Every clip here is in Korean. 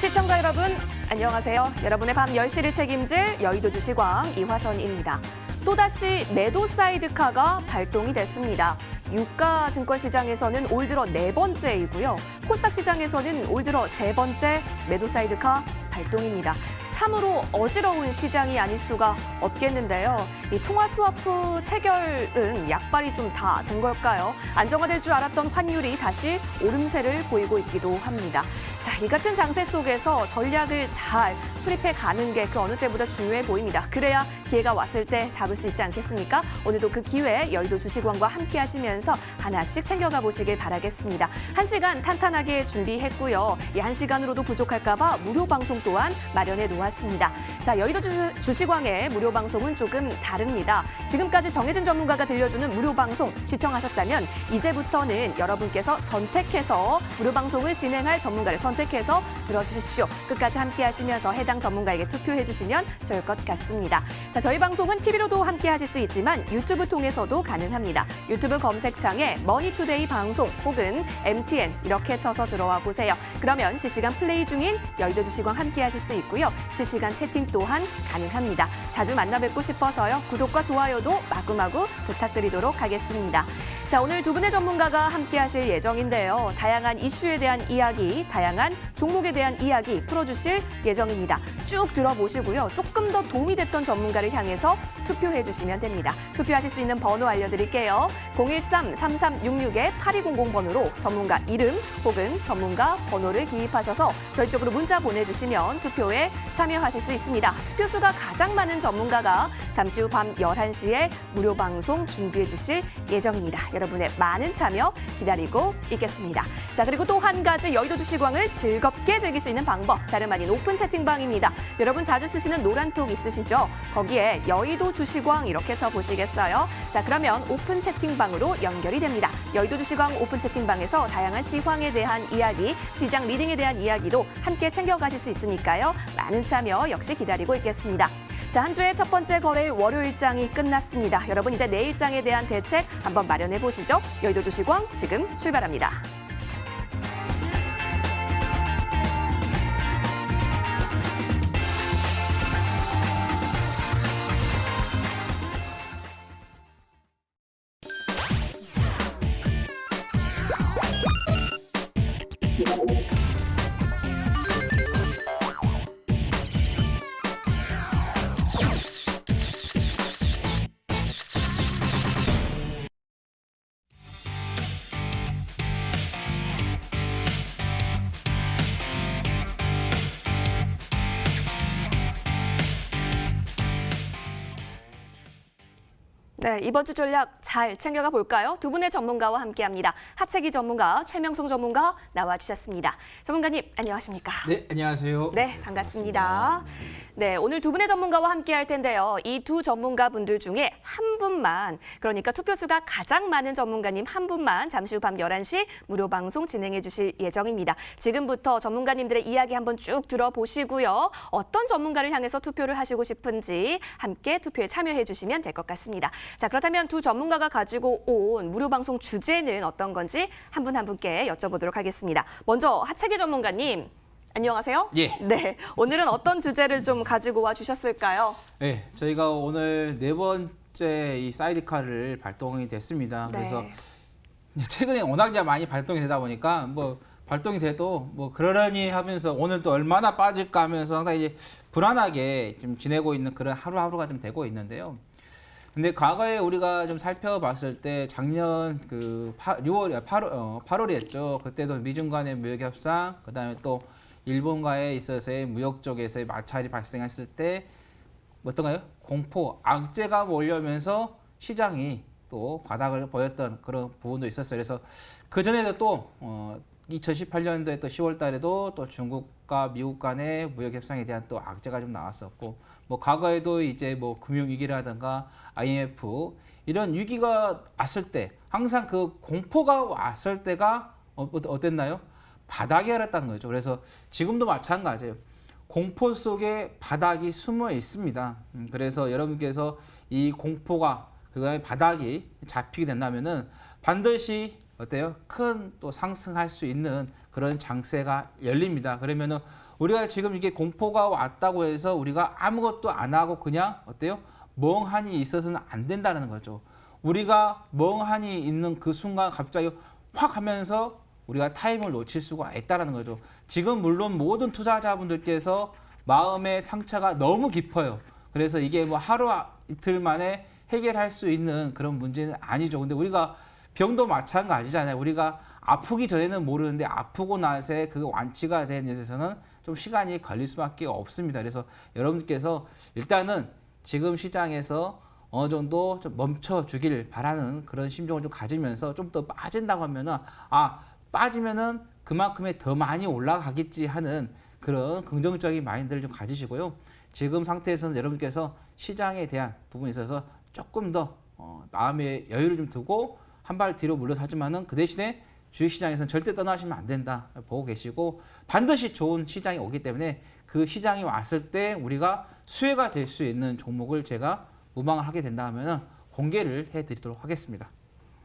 시청자 여러분, 안녕하세요. 여러분의 밤 10시를 책임질 여의도주시광 이화선입니다. 또다시 매도 사이드카가 발동이 됐습니다. 유가 증권시장에서는 올 들어 4번째이고요. 코스닥 시장에서는 올 들어 3번째 매도 사이드카 발동입니다. 참으로 어지러운 시장이 아닐 수가 없겠는데요. 이 통화 스와프 체결은 약발이 좀 다 된 걸까요? 안정화될 줄 알았던 환율이 다시 오름세를 보이고 있기도 합니다. 자, 이 같은 장세 속에서 전략을 잘 수립해 가는 게 그 어느 때보다 중요해 보입니다. 그래야 기회가 왔을 때 잡을 수 있지 않겠습니까? 오늘도 그 기회 여의도 주식왕과 함께 하시면서 하나씩 챙겨가 보시길 바라겠습니다. 1시간 탄탄하게 준비했고요. 이 1시간으로도 부족할까 봐 무료 방송 또한 마련해 놓았습니다. 자, 여의도 주식왕의 무료 방송은 조금 다릅니다. 지금까지 정해진 전문가가 들려주는 무료 방송 시청하셨다면 이제부터는 여러분께서 선택해서 무료 방송을 진행할 전문가를 선택해서 들어주십시오. 끝까지 함께 하시면서 해당 전문가에게 투표해 주시면 좋을 것 같습니다. 자, 저희 방송은 TV로도 함께 하실 수 있지만 유튜브 통해서도 가능합니다. 유튜브 검색창에 머니투데이 방송 혹은 MTN 이렇게 쳐서 들어와 보세요. 그러면 실시간 플레이 중인 여의도 주식왕 함께 하실 수 있고요. 실시간 채팅 또한 가능합니다. 자주 만나 뵙고 싶어서요. 구독과 좋아요도 마구마구 부탁드리도록 하겠습니다. 자, 오늘 두 분의 전문가가 함께 하실 예정인데요. 다양한 이슈에 대한 이야기, 다양한 종목에 대한 이야기 풀어주실 예정입니다. 쭉 들어보시고요. 조금 더 도움이 됐던 전문가를 향해서 투표해 주시면 됩니다. 투표하실 수 있는 번호 알려드릴게요. 013-3366-8200번으로 전문가 이름 혹은 전문가 번호를 기입하셔서 저희 쪽으로 문자 보내주시면 투표에 참여하실 수 있습니다. 투표수가 가장 많은 전문가가 잠시 후 밤 11시에 무료 방송 준비해 주실 예정입니다. 여러분의 많은 참여 기다리고 있겠습니다. 자, 그리고 또 한 가지 여의도 주식왕을 즐겁게 즐길 수 있는 방법, 다름 아닌 오픈 채팅방입니다. 여러분 자주 쓰시는 노란톡 있으시죠? 거기에 여의도 주식왕 이렇게 쳐보시겠어요? 자, 그러면 오픈 채팅방으로 연결이 됩니다. 여의도 주식왕 오픈 채팅방에서 다양한 시황에 대한 이야기, 시장 리딩에 대한 이야기도 함께 챙겨가실 수 있으니까요. 많은 참여 역시 기다리고 있겠습니다. 자, 한 주의 첫 번째 거래일 월요일장이 끝났습니다. 여러분 이제 내일장에 대한 대책 한번 마련해 보시죠. 여의도 주식왕 지금 출발합니다. 네, 이번 주 전략 잘 챙겨가 볼까요? 두 분의 전문가와 함께합니다. 하채기 전문가, 최명송 전문가 나와주셨습니다. 전문가님, 안녕하십니까? 네, 안녕하세요. 네, 반갑습니다. 네, 오늘 두 분의 전문가와 함께할 텐데요. 이 두 전문가분들 중에 한 분만, 그러니까 투표수가 가장 많은 전문가님 한 분만 잠시 후 밤 11시 무료 방송 진행해 주실 예정입니다. 지금부터 전문가님들의 이야기 한번 쭉 들어보시고요. 어떤 전문가를 향해서 투표를 하시고 싶은지 함께 투표에 참여해 주시면 될 것 같습니다. 자, 그렇다면 두 전문가가 가지고 온 무료 방송 주제는 어떤 건지 한 분 한 분께 여쭤보도록 하겠습니다. 먼저 하채기 전문가님, 안녕하세요. 예. 네, 오늘은 어떤 주제를 좀 가지고 와 주셨을까요? 네, 저희가 오늘 4번째 이 사이드카를 발동이 됐습니다. 네. 그래서 최근에 워낙 많이 발동이 되다 보니까 뭐 발동이 돼도 뭐 그러려니 하면서 오늘 또 얼마나 빠질까 하면서 상당히 이제 불안하게 지금 지내고 있는 그런 하루하루가 좀 되고 있는데요. 근데 과거에 우리가 좀 살펴봤을 때 작년 그 8월이었죠. 그때도 미중 간의 무역 협상, 그다음에 또 일본과에 있어서의 무역 쪽에서의 마찰이 발생했을 때 어떤가요? 공포, 악재가 몰려오면서 시장이 또 바닥을 보였던 그런 부분도 있었어요. 그래서 그 전에도 또 2018년도에 또 10월 달에도 또 중국과 미국 간의 무역 협상에 대한 또 악재가 좀 나왔었고, 뭐 과거에도 이제 뭐 금융 위기라든가 IMF 이런 위기가 왔을 때 항상 그 공포가 왔을 때가 어땠나요? 바닥이 열었다는 거죠. 그래서 지금도 마찬가지예요. 공포 속에 바닥이 숨어 있습니다. 그래서 여러분께서 이 공포가 그다음에 바닥이 잡히게 된다면은 반드시 어때요? 큰 또 상승할 수 있는 그런 장세가 열립니다. 그러면은 우리가 지금 이게 공포가 왔다고 해서 우리가 아무것도 안 하고 그냥 어때요? 멍하니 있어서는 안 된다는 거죠. 우리가 멍하니 있는 그 순간 갑자기 확 하면서 우리가 타임을 놓칠 수가 있다는 거죠. 지금 물론 모든 투자자분들께서 마음의 상처가 너무 깊어요. 그래서 이게 뭐 하루 이틀 만에 해결할 수 있는 그런 문제는 아니죠. 근데 우리가 병도 마찬가지잖아요. 우리가 아프기 전에는 모르는데 아프고 나서 그 완치가 되는 데서는 좀 시간이 걸릴 수밖에 없습니다. 그래서 여러분들께서 일단은 지금 시장에서 어느 정도 좀 멈춰주길 바라는 그런 심정을 좀 가지면서 좀 더 빠진다고 하면은 빠지면은 그만큼의 더 많이 올라가겠지 하는 그런 긍정적인 마인드를 좀 가지시고요. 지금 상태에서는 여러분께서 시장에 대한 부분에 있어서 조금 더 마음의 여유를 좀 두고 한 발 뒤로 물러서지만은 그 대신에 주식시장에서는 절대 떠나시면 안 된다 보고 계시고 반드시 좋은 시장이 오기 때문에 그 시장이 왔을 때 우리가 수혜가 될 수 있는 종목을 제가 무방을 하게 된다 하면은 공개를 해드리도록 하겠습니다.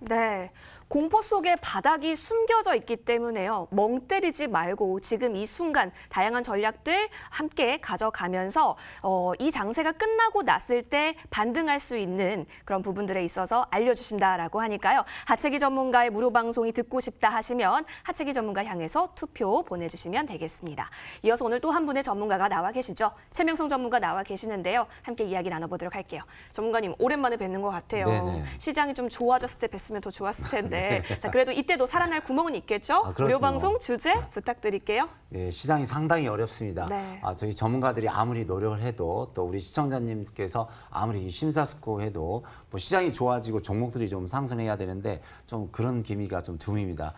네, 공포 속에 바닥이 숨겨져 있기 때문에요. 멍 때리지 말고 지금 이 순간 다양한 전략들 함께 가져가면서 이 장세가 끝나고 났을 때 반등할 수 있는 그런 부분들에 있어서 알려주신다라고 하니까요. 하채기 전문가의 무료 방송이 듣고 싶다 하시면 하채기 전문가 향해서 투표 보내주시면 되겠습니다. 이어서 오늘 또 한 분의 전문가가 나와 계시죠. 최명성 전문가 나와 계시는데요. 함께 이야기 나눠보도록 할게요. 전문가님, 오랜만에 뵙는 것 같아요. 네네. 시장이 좀 좋아졌을 때 뵀으면 더 좋았을 텐데. 자, 그래도 이때도 살아날 구멍은 있겠죠? 무료 방송 주제 부탁드릴게요. 네, 시장이 상당히 어렵습니다. 네. 저희 전문가들이 아무리 노력을 해도 또 우리 시청자님께서 아무리 심사숙고해도 뭐 시장이 좋아지고 종목들이 좀 상승해야 되는데 좀 그런 기미가 좀 드뭅니다.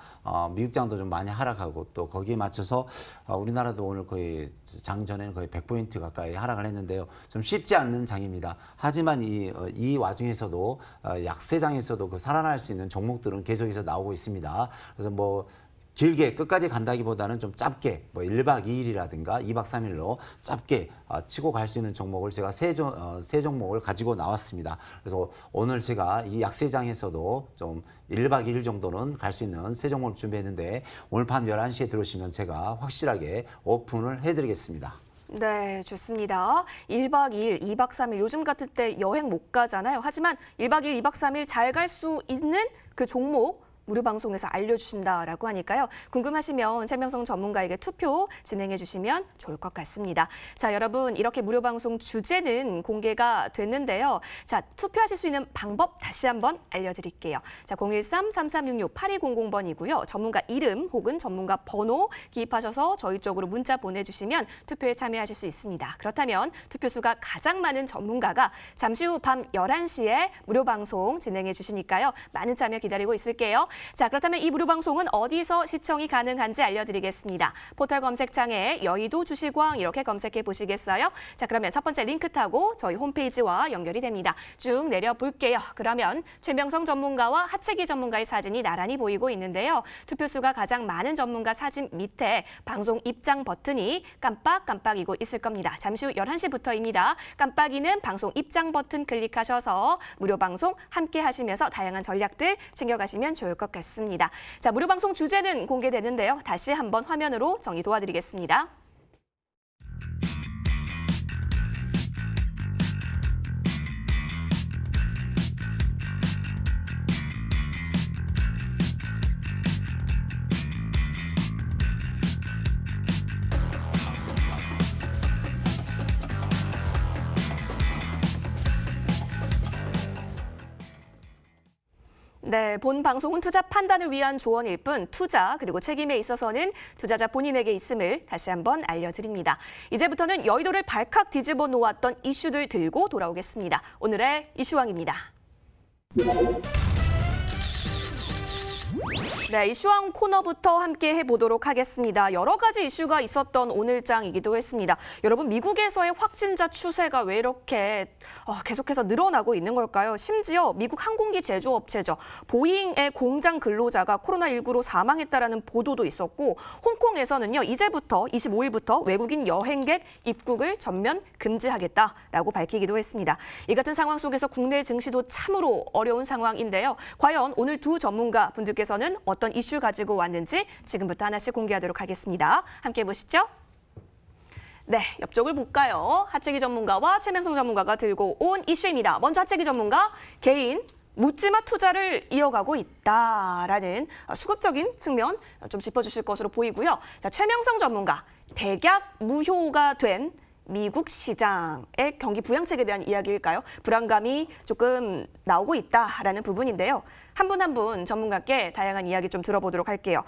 미국장도 좀 많이 하락하고 또 거기에 맞춰서 우리나라도 오늘 거의 장 전에는 거의 100포인트 가까이 하락을 했는데요. 좀 쉽지 않는 장입니다. 하지만 이 와중에서도 약세장에서도 그 살아날 수 있는 종목들은 계속해서 나오고 있습니다. 그래서 뭐 길게 끝까지 간다기보다는 좀 짧게 뭐 1박 2일이라든가 2박 3일로 짧게 치고 갈 수 있는 종목을 제가 세 종목을 가지고 나왔습니다. 그래서 오늘 제가 이 약세장에서도 좀 1박 2일 정도는 갈 수 있는 세 종목을 준비했는데 오늘 밤 11시에 들어오시면 제가 확실하게 오픈을 해드리겠습니다. 네, 좋습니다. 1박 2일, 2박 3일, 요즘 같은 때 여행 못 가잖아요. 하지만 1박 2일, 2박 3일 잘 갈 수 있는 그 종목 무료 방송에서 알려주신다라고 하니까요. 궁금하시면 최명성 전문가에게 투표 진행해 주시면 좋을 것 같습니다. 자, 여러분, 이렇게 무료 방송 주제는 공개가 됐는데요. 자, 투표하실 수 있는 방법 다시 한번 알려드릴게요. 자, 013-3366-8200번이고요. 전문가 이름 혹은 전문가 번호 기입하셔서 저희 쪽으로 문자 보내주시면 투표에 참여하실 수 있습니다. 그렇다면 투표수가 가장 많은 전문가가 잠시 후 밤 11시에 무료 방송 진행해 주시니까요. 많은 참여 기다리고 있을게요. 자, 그렇다면 이 무료 방송은 어디서 시청이 가능한지 알려드리겠습니다. 포털 검색창에 여의도 주식왕 이렇게 검색해 보시겠어요? 자, 그러면 첫 번째 링크 타고 저희 홈페이지와 연결이 됩니다. 쭉 내려볼게요. 그러면 최명성 전문가와 하채기 전문가의 사진이 나란히 보이고 있는데요. 투표수가 가장 많은 전문가 사진 밑에 방송 입장 버튼이 깜빡깜빡이고 있을 겁니다. 잠시 후 11시부터입니다. 깜빡이는 방송 입장 버튼 클릭하셔서 무료 방송 함께 하시면서 다양한 전략들 챙겨가시면 좋을 것 같습니다. 자, 무료 방송 주제는 공개되는데요. 다시 한번 화면으로 정리 도와드리겠습니다. 네, 본 방송은 투자 판단을 위한 조언일 뿐 투자 그리고 책임에 있어서는 투자자 본인에게 있음을 다시 한번 알려드립니다. 이제부터는 여의도를 발칵 뒤집어 놓았던 이슈들 들고 돌아오겠습니다. 오늘의 이슈왕입니다. 네, 이슈왕 코너부터 함께 해보도록 하겠습니다. 여러 가지 이슈가 있었던 오늘장이기도 했습니다. 여러분, 미국에서의 확진자 추세가 왜 이렇게 계속해서 늘어나고 있는 걸까요? 심지어 미국 항공기 제조업체죠. 보잉의 공장 근로자가 코로나19로 사망했다라는 보도도 있었고, 홍콩에서는요, 이제부터 25일부터 외국인 여행객 입국을 전면 금지하겠다라고 밝히기도 했습니다. 이 같은 상황 속에서 국내 증시도 참으로 어려운 상황인데요. 과연 오늘 두 전문가 분들께서는 빅데이터는 어떤 이슈 가지고 왔는지 지금부터 하나씩 공개하도록 하겠습니다. 함께 보시죠. 네, 옆쪽을 볼까요? 하채기 전문가와 최명성 전문가가 들고 온 이슈입니다. 먼저 하채기 전문가, 개인 묻지마 투자를 이어가고 있다라는 수급적인 측면 좀 짚어주실 것으로 보이고요. 자, 최명성 전문가, 백약 무효가 된 미국 시장의 경기 부양책에 대한 이야기일까요? 불안감이 조금 나오고 있다라는 부분인데요. 한 분 한 분 전문가께 다양한 이야기 좀 들어보도록 할게요.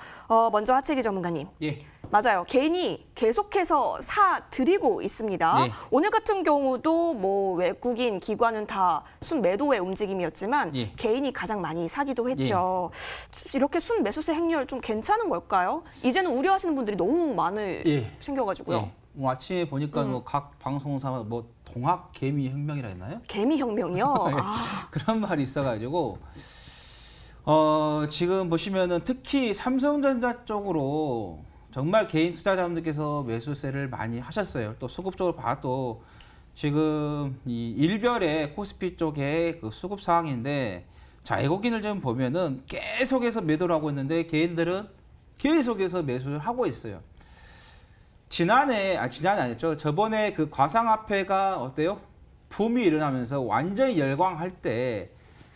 먼저 하채기 전문가님. 예. 맞아요. 개인이 계속해서 사들이고 있습니다. 네. 오늘 같은 경우도 뭐 외국인 기관은 다 순매도의 움직임이었지만 예. 개인이 가장 많이 사기도 했죠. 이렇게 순매수세 행렬 좀 괜찮은 걸까요? 이제는 우려하시는 분들이 너무 많이 예. 생겨가지고요. 예. 뭐 아침에 보니까 뭐 각 방송사 뭐 동학 개미 혁명이라 했나요? 개미 혁명이요? 예. 그런 말이 있어가지고 지금 보시면은 특히 삼성전자 쪽으로 정말 개인 투자자분들께서 매수세를 많이 하셨어요. 또 수급 쪽으로 봐도 지금 이 일별의 코스피 쪽의 그 수급 상황인데, 자, 외국인을 좀 보면은 계속해서 매도를 하고 있는데 개인들은 계속해서 매수를 하고 있어요. 지난해 아니었죠. 저번에 그 과상화폐가 어때요? 붐이 일어나면서 완전히 열광할 때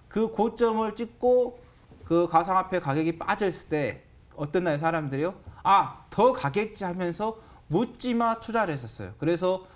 그 고점을 찍고 그 가상화폐 가격이 빠졌을 때 어땠나요, 사람들이요? 더 가겠지 하면서 묻지마 투자를 했었어요. 그래서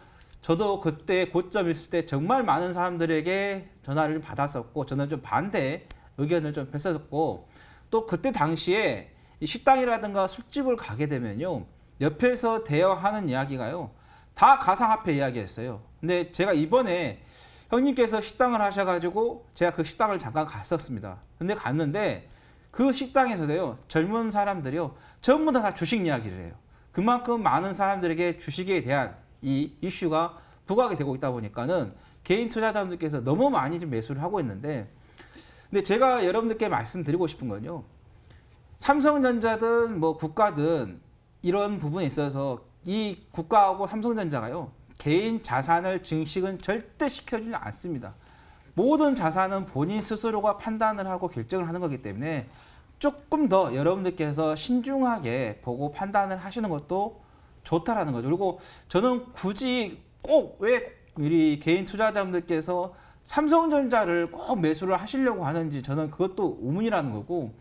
저도 그때 고점 있을 때 정말 많은 사람들에게 전화를 좀 받았었고, 저는 좀 반대 의견을 좀 펼쳤었고, 또 그때 당시에 이 식당이라든가 술집을 가게 되면요, 옆에서 대여하는 이야기가요, 다 가상화폐 이야기였어요. 근데 제가 이번에 형님께서 식당을 하셔가지고 제가 그 식당을 잠깐 갔었습니다. 근데 갔는데 그 식당에서도요, 젊은 사람들이요, 전부 다 주식 이야기를 해요. 그만큼 많은 사람들에게 주식에 대한 이 이슈가 부각이 되고 있다 보니까는 개인 투자자분들께서 너무 많이 좀 매수를 하고 있는데, 근데 제가 여러분들께 말씀드리고 싶은 건요, 삼성전자든 뭐 국가든 이런 부분에 있어서 이 국가하고 삼성전자가요, 개인 자산을 증식은 절대 시켜주지 않습니다. 모든 자산은 본인 스스로가 판단을 하고 결정을 하는 거기 때문에 조금 더 여러분들께서 신중하게 보고 판단을 하시는 것도 좋다라는 거죠. 그리고 저는 굳이 꼭 왜 우리 개인 투자자분들께서 삼성전자를 꼭 매수를 하시려고 하는지 저는 그것도 의문이라는 거고,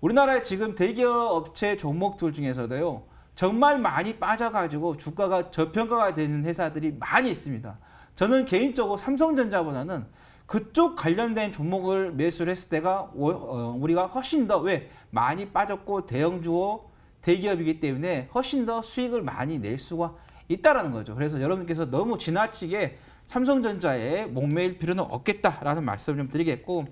우리나라의 지금 대기업 업체 종목들 중에서도요, 정말 많이 빠져가지고 주가가 저평가가 되는 회사들이 많이 있습니다. 저는 개인적으로 삼성전자보다는 그쪽 관련된 종목을 매수를 했을 때가 우리가 훨씬 더 많이 빠졌고 대형주호 대기업이기 때문에 훨씬 더 수익을 많이 낼 수가 있다라는 거죠. 그래서 여러분께서 너무 지나치게 삼성전자에 목매일 필요는 없겠다라는 말씀을 좀 드리겠고,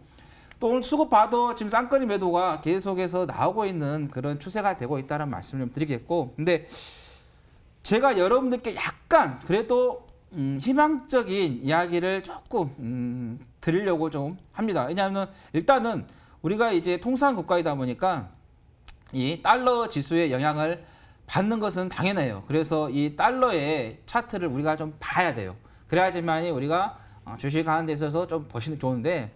또 오늘 수급 봐도 지금 쌍끌이 매도가 계속해서 나오고 있는 그런 추세가 되고 있다는 말씀을 좀 드리겠고, 근데 제가 여러분들께 약간 그래도 희망적인 이야기를 조금 드리려고 좀 합니다. 왜냐하면 일단은 우리가 이제 통상 국가이다 보니까 이 달러 지수의 영향을 받는 것은 당연해요. 그래서 이 달러의 차트를 우리가 좀 봐야 돼요. 그래야지만이 우리가 주식하는 데 있어서 좀 보시는 좋은데,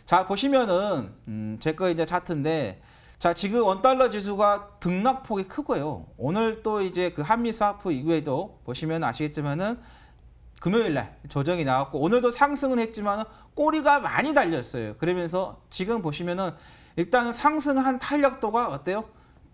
자, 보시면은 제 거 이제 차트인데, 자, 지금 원달러 지수가 등락폭이 크고요. 오늘 또 이제 그 한미 스와프 이후에도 보시면 아시겠지만은 금요일 날 조정이 나왔고, 오늘도 상승은 했지만 꼬리가 많이 달렸어요. 그러면서 지금 보시면은 일단은 상승한 탄력도가 어때요?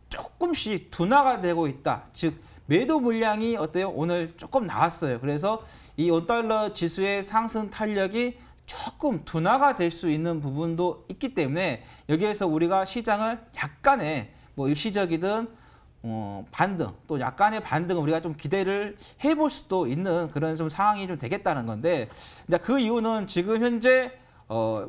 조금씩 둔화가 되고 있다. 즉 매도 물량이 어때요? 오늘 조금 나왔어요. 그래서 이 원달러 지수의 상승 탄력이 조금 둔화가 될 수 있는 부분도 있기 때문에 여기에서 우리가 시장을 약간의 뭐 일시적이든 반등, 또 약간의 반등을 우리가 좀 기대를 해볼 수도 있는 그런 좀 상황이 좀 되겠다는 건데, 이제 그 이유는 지금 현재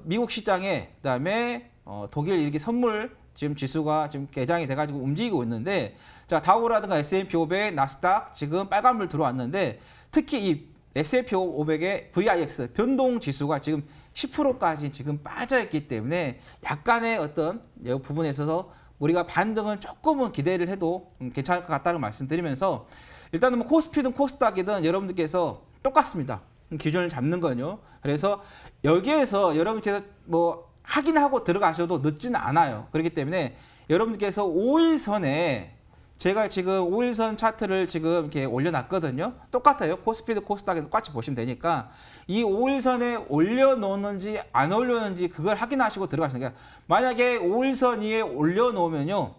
미국 시장에, 그다음에 독일 이렇게 선물 지금 지수가 지금 개장이 돼가지고 움직이고 있는데, 자, 다우라든가 S&P 500, 나스닥 지금 빨간불 들어왔는데, 특히 이 S&P 500의 VIX 변동 지수가 지금 10%까지 지금 빠져있기 때문에 약간의 어떤 부분에 있어서 우리가 반등은 조금은 기대를 해도 괜찮을 것 같다는 말씀드리면서, 일단은 뭐 코스피든 코스닥이든 여러분들께서 똑같습니다. 기준을 잡는 거요. 그래서 여기에서 여러분께서 뭐 확인하고 들어가셔도 늦지는 않아요. 그렇기 때문에 여러분들께서 5일선에 제가 지금 5일선 차트를 지금 이렇게 올려놨거든요. 똑같아요. 코스피도 코스닥에 똑같이 보시면 되니까 이 5일선에 올려놓는지 안 올려놓는지 그걸 확인하시고 들어가시는 거예요. 만약에 5일선 위에 올려놓으면요.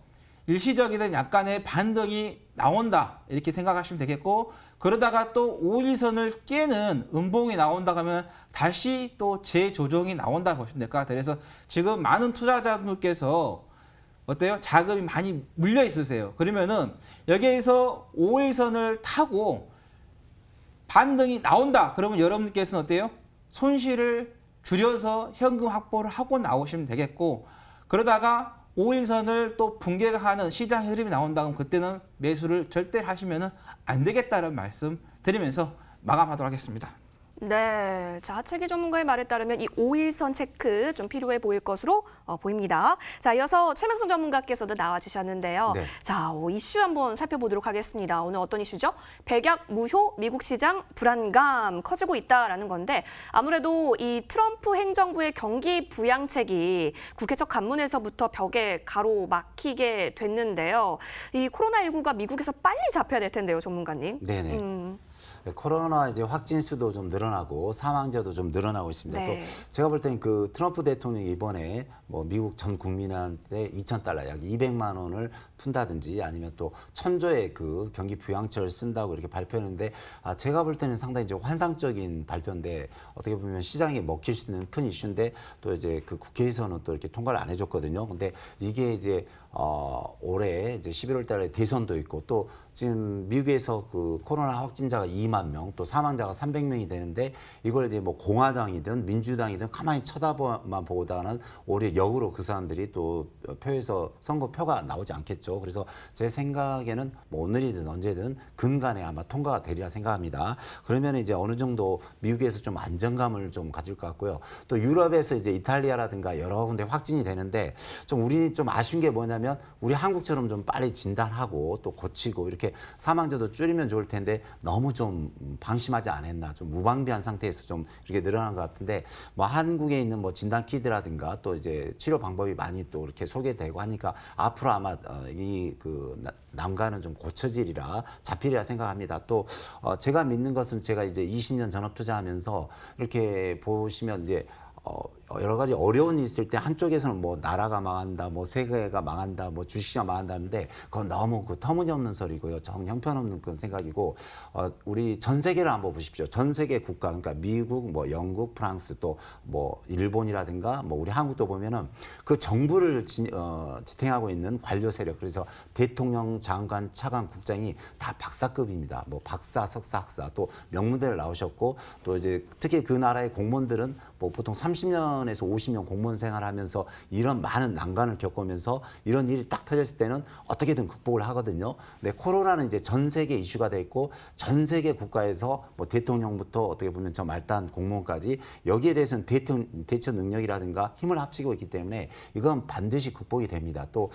일시적이든 약간의 반등이 나온다 이렇게 생각하시면 되겠고, 그러다가 또 5일선을 깨는 음봉이 나온다 하면 다시 또 재조정이 나온다 보시면 될 것 같아요. 그래서 지금 많은 투자자분들께서 어때요? 자금이 많이 물려 있으세요. 그러면은 여기에서 5일선을 타고 반등이 나온다. 그러면 여러분께서는 어때요? 손실을 줄여서 현금 확보를 하고 나오시면 되겠고, 그러다가 5일선을 또 붕괴가 하는 시장 흐름이 나온다 그러면 그때는 매수를 절대 하시면 안 되겠다는 말씀 드리면서 마감하도록 하겠습니다. 네, 자, 하체기 전문가의 말에 따르면 이 5일선 체크 좀 필요해 보일 것으로 보입니다. 자, 이어서 최명순 전문가께서도 나와주셨는데요. 네. 자, 이슈 한번 살펴보도록 하겠습니다. 오늘 어떤 이슈죠? 백약 무효, 미국 시장 불안감 커지고 있다라는 건데, 아무래도 이 트럼프 행정부의 경기 부양책이 국회 첫 간문에서부터 벽에 가로막히게 됐는데요. 이 코로나19가 미국에서 빨리 잡혀야 될 텐데요, 전문가님. 네네. 코로나 이제 확진 수도 좀 늘어나고 사망자도 좀 늘어나고 있습니다. 네. 또 제가 볼 때는 그 트럼프 대통령이 이번에 뭐 미국 전 국민한테 $2,000 약 200만 원을 푼다든지 아니면 또 1,000조의 그 경기 부양책을 쓴다고 이렇게 발표했는데, 제가 볼 때는 상당히 이제 환상적인 발표인데 어떻게 보면 시장에 먹힐 수 있는 큰 이슈인데 또 이제 그 국회에서는 또 이렇게 통과를 안 해줬거든요. 근데 이게 이제 올해 이제 11월 달에 대선도 있고 또 지금 미국에서 그 코로나 확진자가 2만 명, 또 사망자가 300명이 되는데 이걸 이제 뭐 공화당이든 민주당이든 가만히 쳐다만 보다가는 오히려 역으로 그 사람들이 또 표에서 선거표가 나오지 않겠죠. 그래서 제 생각에는 뭐 오늘이든 언제든 근간에 아마 통과가 되리라 생각합니다. 그러면 이제 어느 정도 미국에서 좀 안정감을 좀 가질 것 같고요. 또 유럽에서 이제 이탈리아라든가 여러 군데 확진이 되는데 좀 우리 좀 아쉬운 게 뭐냐면 우리 한국처럼 좀 빨리 진단하고 또 고치고 이렇게 사망자도 줄이면 좋을 텐데 너무 좀 방심하지 않았나, 좀 무방비한 상태에서 좀 이렇게 늘어난 것 같은데, 뭐 한국에 있는 뭐 진단 키트라든가 또 이제 치료 방법이 많이 또 이렇게 소개되고 하니까 앞으로 아마 이 그 난관은 좀 고쳐지리라 잡히리라 생각합니다. 또 제가 믿는 것은 제가 이제 20년 전업 투자하면서 이렇게 보시면 이제 여러 가지 어려움이 있을 때 한쪽에서는 뭐 나라가 망한다, 뭐 세계가 망한다, 뭐 주식시장 망한다는데 그건 너무 그 터무니없는 소리고요. 정 형편없는 그런 생각이고, 우리 전 세계를 한번 보십시오. 전 세계 국가, 그러니까 미국, 뭐 영국, 프랑스, 또 뭐 일본이라든가 뭐 우리 한국도 보면은 그 정부를 지탱하고 있는 관료 세력, 그래서 대통령, 장관, 차관, 국장이 다 박사급입니다. 뭐 박사, 석사, 학사, 또 명문대를 나오셨고, 또 이제 특히 그 나라의 공무원들은 뭐 보통 30년에서 50년 공무원 생활하면서 이런 많은 난관을 겪으면서 이런 일이 딱 터졌을 때는 어떻게든 극복을 하거든요. 근데 코로나는 이제 전 세계 이슈가 돼 있고 전 세계 국가에서 뭐 대통령부터 어떻게 보면 저 말단 공무원까지 여기에 대해서는 대처 능력이라든가 힘을 합치고 있기 때문에 이건 반드시 극복이 됩니다. 또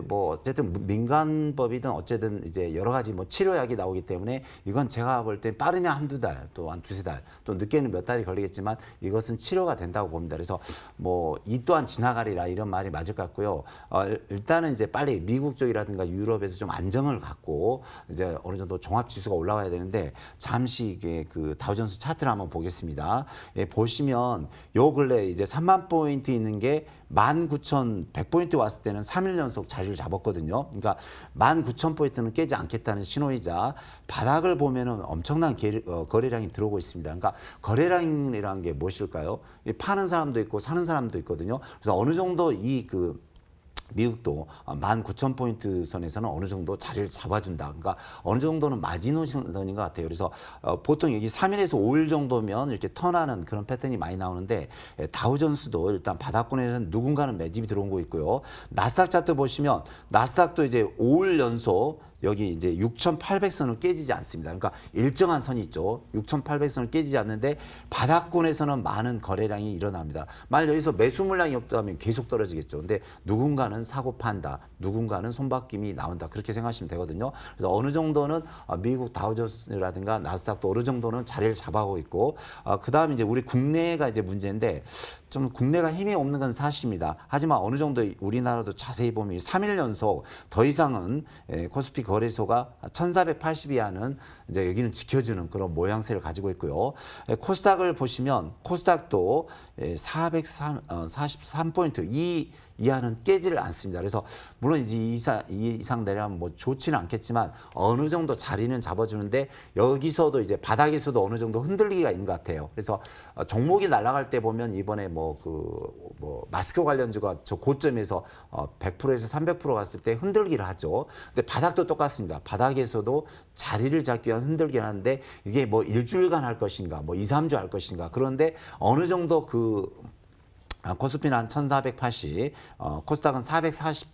뭐 어쨌든 민간법이든 어쨌든 이제 여러 가지 뭐 치료약이 나오기 때문에 이건 제가 볼 때 빠르면 한두 달, 또 한 두세 달, 또 늦게는 몇 달이 걸리겠지만 이것은 치료가 된다고 봅니다. 그래서 뭐 이 또한 지나가리라 이런 말이 맞을 것 같고요. 일단은 이제 빨리 미국 쪽이라든가 유럽에서 좀 안정을 갖고 이제 어느 정도 종합 지수가 올라와야 되는데, 잠시 이게 그 다우존스 차트를 한번 보겠습니다. 예, 보시면 요 근래 이제 3만 포인트 있는 게 19,100포인트 왔을 때는 3일 연속 자리를 잡았거든요. 그러니까 19,000포인트는 깨지 않겠다는 신호이자 바닥을 보면은 엄청난 거래량이 들어오고 있습니다. 그러니까 거래량이라는 게 무엇일까요? 파는 사람도 있고 사는 사람도 있거든요. 그래서 어느 정도 이 그 미국도 19,000포인트 선에서는 어느 정도 자리를 잡아준다. 그러니까 어느 정도는 마지노 선인 것 같아요. 그래서 보통 여기 3일에서 5일 정도면 이렇게 턴하는 그런 패턴이 많이 나오는데, 다우존스도 일단 바닥권에서는 누군가는 매집이 들어온 거 있고요. 나스닥 차트 보시면 나스닥도 이제 5일 연속 여기 이제 6,800선을 깨지지 않습니다. 그러니까 일정한 선이 있죠. 6,800선을 깨지지 않는데 바닥권에서는 많은 거래량이 일어납니다. 만약 여기서 매수 물량이 없다면 계속 떨어지겠죠. 근데 누군가는 사고 판다, 누군가는 손바뀜이 나온다, 그렇게 생각하시면 되거든요. 그래서 어느 정도는 미국 다우존스라든가 나스닥도 어느 정도는 자리를 잡아오고 있고, 그다음에 이제 우리 국내가 이제 문제인데, 좀 국내가 힘이 없는 건 사실입니다. 하지만 어느 정도 우리나라도 자세히 보면 3일 연속 더 이상은 코스피 거래소가 1,480 이하는 이제 여기는 지켜주는 그런 모양새를 가지고 있고요. 코스닥을 보시면 코스닥도 443포인트 이 이하는 깨지를 않습니다. 그래서 물론 이제 이 이상 내려가면 뭐 좋지는 않겠지만 어느 정도 자리는 잡아주는데 여기서도 이제 바닥에서도 어느 정도 흔들리기가 있는 것 같아요. 그래서 종목이 날아갈 때 보면 이번에 뭐 마스크 관련주가 저 고점에서 100%에서 300% 갔을 때 흔들기를 하죠. 근데 바닥도 똑같습니다. 바닥에서도 자리를 잡기 위한 흔들기를 하는데 이게 뭐 일주일간 할 것인가, 뭐 2, 3주 할 것인가. 그런데 어느 정도 코스피는 한 1,480, 코스닥은 440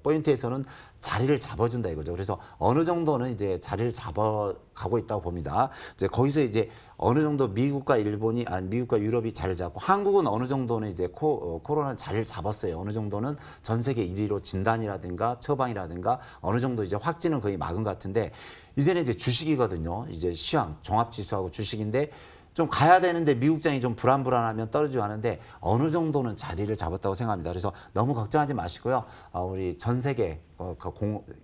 포인트에서는 자리를 잡아준다 이거죠. 그래서 어느 정도는 이제 자리를 잡아가고 있다고 봅니다. 이제 거기서 이제 어느 정도 미국과 미국과 유럽이 자리를 잡고 한국은 어느 정도는 이제 코로나 자리를 잡았어요. 어느 정도는 전 세계 1위로 진단이라든가 처방이라든가 어느 정도 이제 확진은 거의 막은 것 같은데 이제는 이제 주식이거든요. 이제 시황 종합지수하고 주식인데. 좀 가야 되는데 미국장이 좀 불안하면 떨어지고 하는데 어느 정도는 자리를 잡았다고 생각합니다. 그래서 너무 걱정하지 마시고요. 우리 전 세계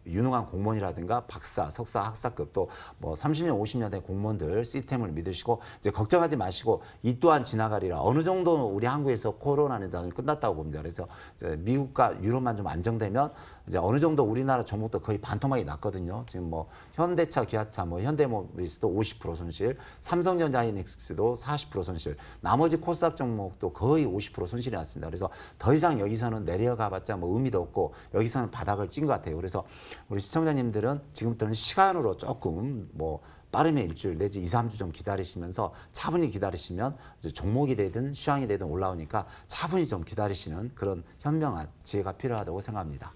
유능한 공무원이라든가 박사, 석사, 학사급 또 뭐 30년, 50년 된 공무원들 시스템을 믿으시고 이제 걱정하지 마시고 이 또한 지나가리라. 어느 정도는 우리 한국에서 코로나는 끝났다고 봅니다. 그래서 이제 미국과 유럽만 좀 안정되면 이제 어느 정도 우리나라 종목도 거의 반토막이 났거든요. 지금 뭐 현대차, 기아차, 뭐 현대모비스도 50% 손실, 삼성전자 하이닉스도 40% 손실, 나머지 코스닥 종목도 거의 50% 손실이 났습니다. 그래서 더 이상 여기서는 내려가봤자 뭐 의미도 없고 여기서는 바닥을 찐 것 같아요. 그래서 우리 시청자님들은 지금부터는 시간으로 조금 뭐 빠르면 일주일 내지 2, 3주 좀 기다리시면서 차분히 기다리시면 이제 종목이 되든 시황이 되든 올라오니까 차분히 좀 기다리시는 그런 현명한 지혜가 필요하다고 생각합니다.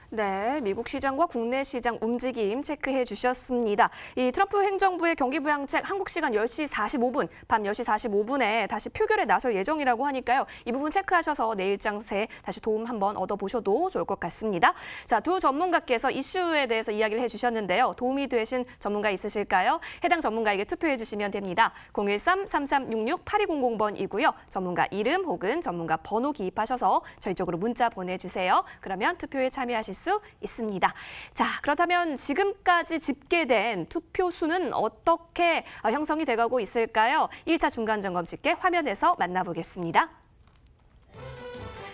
네, 미국 시장과 국내 시장 움직임 체크해 주셨습니다. 이 트럼프 행정부의 경기부양책 한국 시간 10시 45분, 밤 10시 45분에 다시 표결에 나설 예정이라고 하니까요. 이 부분 체크하셔서 내일 장세 다시 도움 한번 얻어보셔도 좋을 것 같습니다. 자, 두 전문가께서 이슈에 대해서 이야기를 해주셨는데요. 도움이 되신 전문가 있으실까요? 해당 전문가에게 투표해 주시면 됩니다. 013-3366-8200번이고요. 전문가 이름 혹은 전문가 번호 기입하셔서 저희 쪽으로 문자 보내주세요. 그러면 투표에 참여하실 수 있습니다. 자, 그렇다면 지금까지 집계된 투표 수는 어떻게 형성이 돼가고 있을까요? 1차 중간점검 집계 화면에서 만나보겠습니다.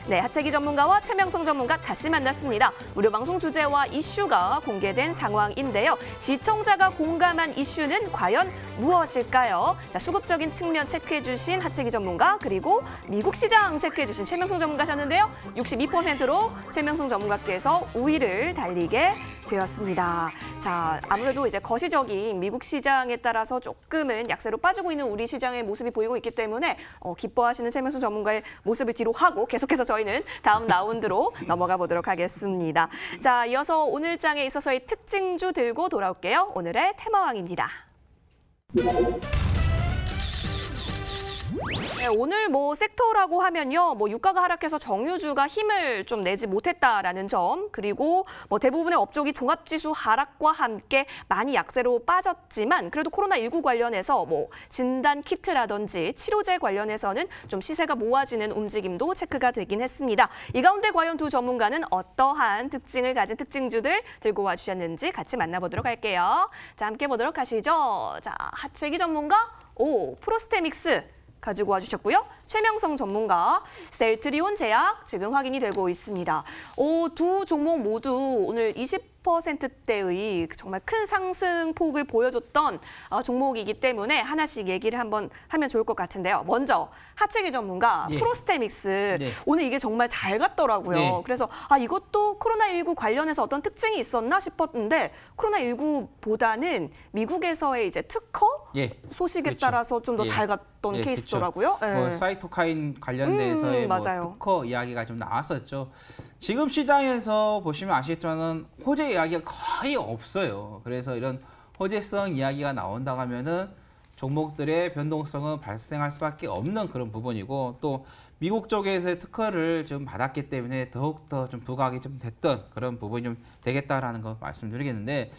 네, 하채기 전문가와 최명성 전문가 다시 만났습니다. 무료 방송 주제와 이슈가 공개된 상황인데요. 시청자가 공감한 이슈는 과연 무엇일까요? 자, 수급적인 측면 체크해 주신 하채기 전문가 그리고 미국 시장 체크해 주신 최명성 전문가셨는데요. 62%로 최명성 전문가께서 우위를 달리게 되었습니다. 자, 아무래도 이제 거시적인 미국 시장에 따라서 조금은 약세로 빠지고 있는 우리 시장의 모습이 보이고 있기 때문에 기뻐하시는 최명수 전문가의 모습을 뒤로 하고 계속해서 저희는 다음 라운드로 넘어가 보도록 하겠습니다. 자, 이어서 오늘 장에 있어서의 특징주 들고 돌아올게요. 오늘의 테마왕입니다. 네, 오늘 뭐 섹터라고 하면요, 뭐 유가가 하락해서 정유주가 힘을 좀 내지 못했다라는 점, 그리고 뭐 대부분의 업종이 종합지수 하락과 함께 많이 약세로 빠졌지만 그래도 코로나19 관련해서 뭐 진단 키트라든지 치료제 관련해서는 좀 시세가 모아지는 움직임도 체크가 되긴 했습니다. 이 가운데 과연 두 전문가는 어떠한 특징을 가진 특징주들 들고 와주셨는지 같이 만나보도록 할게요. 자, 함께 보도록 하시죠. 자, 하채기 전문가, 프로스테믹스 가지고 와주셨고요. 최명성 전문가, 셀트리온 제약 지금 확인이 되고 있습니다. 두 종목 모두 오늘 20%대의 정말 큰 상승폭을 보여줬던 종목이기 때문에 하나씩 얘기를 한번 하면 좋을 것 같은데요. 먼저 하채기 전문가, 예. 프로스테믹스. 네. 오늘 이게 정말 잘 갔더라고요. 네. 그래서 이것도 코로나19 관련해서 어떤 특징이 있었나 싶었는데 코로나19보다는 미국에서의 이제 특허 예. 소식에 그렇죠. 따라서 좀 더 예. 잘 갔던 예, 케이스더라고요. 그렇죠. 뭐 사이토카인 관련돼서의 뭐 맞아요. 특허 이야기가 좀 나왔었죠. 지금 시장에서 보시면 아시겠지만 호재 이야기가 거의 없어요. 그래서 이런 호재성 이야기가 나온다 하면은 종목들의 변동성은 발생할 수밖에 없는 그런 부분이고 또 미국 쪽에서의 특허를 좀 받았기 때문에 더욱더 좀 부각이 좀 됐던 그런 부분이 좀 되겠다라는 거 말씀드리겠는데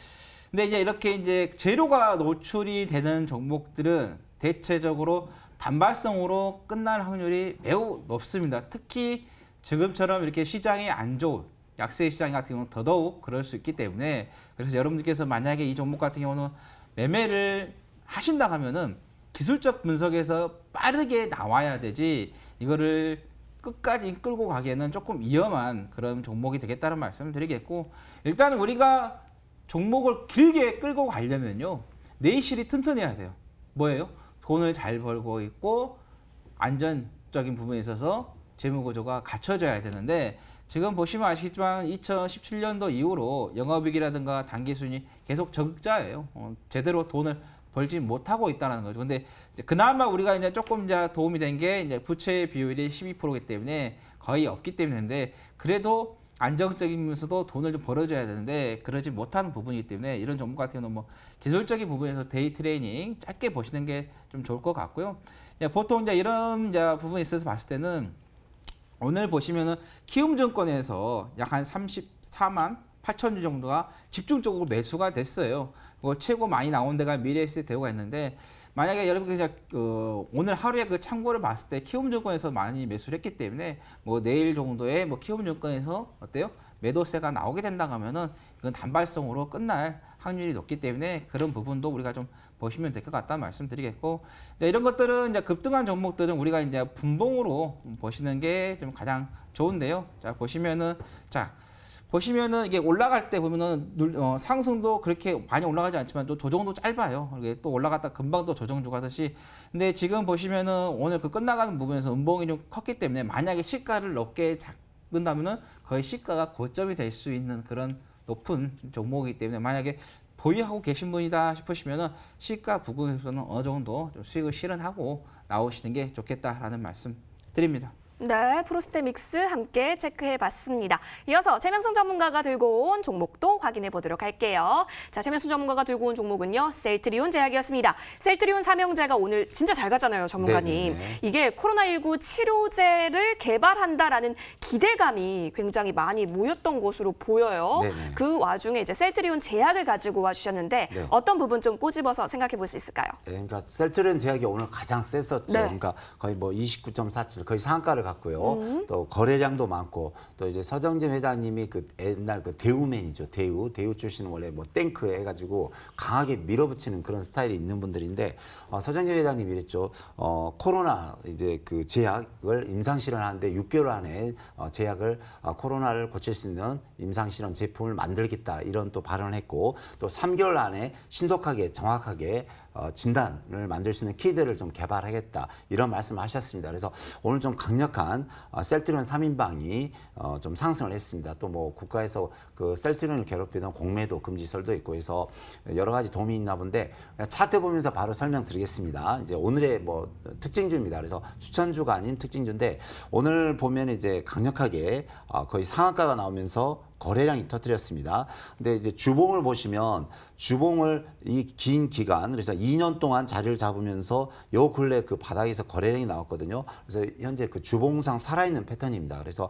근데 이제 이렇게 이제 재료가 노출이 되는 종목들은 대체적으로 단발성으로 끝날 확률이 매우 높습니다. 특히 지금처럼 이렇게 시장이 안 좋은 약세 시장 같은 경우는 더더욱 그럴 수 있기 때문에 그래서 여러분들께서 만약에 이 종목 같은 경우는 매매를 하신다 하면은 기술적 분석에서 빠르게 나와야 되지 이거를 끝까지 끌고 가기에는 조금 위험한 그런 종목이 되겠다는 말씀을 드리겠고 일단 우리가 종목을 길게 끌고 가려면요 내실이 튼튼해야 돼요. 뭐예요? 돈을 잘 벌고 있고 안전적인 부분에 있어서 재무구조가 갖춰져야 되는데 지금 보시면 아시겠지만 2017년도 이후로 영업이익이라든가 단기순이 계속 적자예요. 제대로 돈을 벌지 못하고 있다는 거죠. 근데 그나마 우리가 이제 조금 이제 도움이 된 게 이제 부채 비율이 12%이기 때문에 거의 없기 때문인데 그래도 안정적이면서도 돈을 좀 벌어줘야 되는데 그러지 못하는 부분이기 때문에 이런 종목 같은 경우는 뭐 기술적인 부분에서 데이 트레이닝 짧게 보시는 게 좀 좋을 것 같고요. 보통 이제 이런 이제 부분에 있어서 봤을 때는 오늘 보시면은 키움증권에서 약 한 34만 8천 주 정도가 집중적으로 매수가 됐어요. 최고 많이 나온 데가 미래에셋 대우가 있는데 만약에 여러분께서 오늘 하루에 그 참고를 봤을 때 키움증권에서 많이 매수를 했기 때문에 뭐 내일 정도에 뭐 키움증권에서 어때요? 매도세가 나오게 된다 하면은 이건 단발성으로 끝날 확률이 높기 때문에 그런 부분도 우리가 좀 보시면 될 것 같다는 말씀드리겠고 이런 것들은 이제 급등한 종목들은 우리가 이제 분봉으로 보시는 게 좀 가장 좋은데요. 자 보시면은 이게 올라갈 때 보면은 상승도 그렇게 많이 올라가지 않지만 또 조정도 짧아요. 이게 또 올라갔다 금방 또 조정 주고 하듯이. 근데 지금 보시면은 오늘 그 끝나가는 부분에서 음봉이 좀 컸기 때문에 만약에 시가를 높게 잡는다면은 거의 시가가 고점이 될 수 있는 그런 높은 종목이기 때문에 만약에 보유하고 계신 분이다 싶으시면은 시가 부근에서는 어느 정도 좀 수익을 실현하고 나오시는 게 좋겠다라는 말씀 드립니다. 네, 프로스테믹스 함께 체크해봤습니다. 이어서 최명순 전문가가 들고 온 종목도 확인해 보도록 할게요. 자, 최명순 전문가가 들고 온 종목은요, 셀트리온 제약이었습니다. 셀트리온 삼형제가 오늘 진짜 잘 가잖아요, 전문가님. 네네네. 이게 코로나19 치료제를 개발한다라는 기대감이 굉장히 많이 모였던 것으로 보여요. 네네. 그 와중에 이제 셀트리온 제약을 가지고 와주셨는데 네. 어떤 부분 좀 꼬집어서 생각해 볼 수 있을까요? 네, 그러니까 셀트리온 제약이 오늘 가장 셌었죠. 네. 그러니까 거의 뭐 29.47 거의 상한가를 갔고요. 또 거래량도 많고 또 이제 서정진 회장님이 그 옛날 그 대우맨이죠. 대우 출신은 원래 뭐 탱크 해가지고 강하게 밀어붙이는 그런 스타일이 있는 분들인데 서정진 회장님이 이랬죠. 코로나 이제 그 제약을 임상실현하는데 6개월 안에 제약을 코로나를 고칠 수 있는 임상실현 제품을 만들겠다 이런 또 발언을 했고 또 3개월 안에 신속하게 정확하게 진단을 만들 수 있는 키트를 좀 개발하겠다 이런 말씀을 하셨습니다. 그래서 오늘 좀 강력한 셀트리온 3인방이 좀 상승을 했습니다. 또 뭐 국가에서 그 셀트리온을 괴롭히던 공매도 금지설도 있고 해서 여러 가지 도움이 있나 본데 차트 보면서 바로 설명드리겠습니다. 이제 오늘의 뭐 특징주입니다. 그래서 추천주가 아닌 특징주인데 오늘 보면 이제 강력하게 거의 상한가가 나오면서 거래량이 터뜨렸습니다. 근데 이제 주봉을 보시면 주봉을 이 긴 기간 그래서 2년 동안 자리를 잡으면서 요 근래 그 바닥에서 거래량이 나왔거든요. 그래서 현재 그 주봉상 살아있는 패턴입니다. 그래서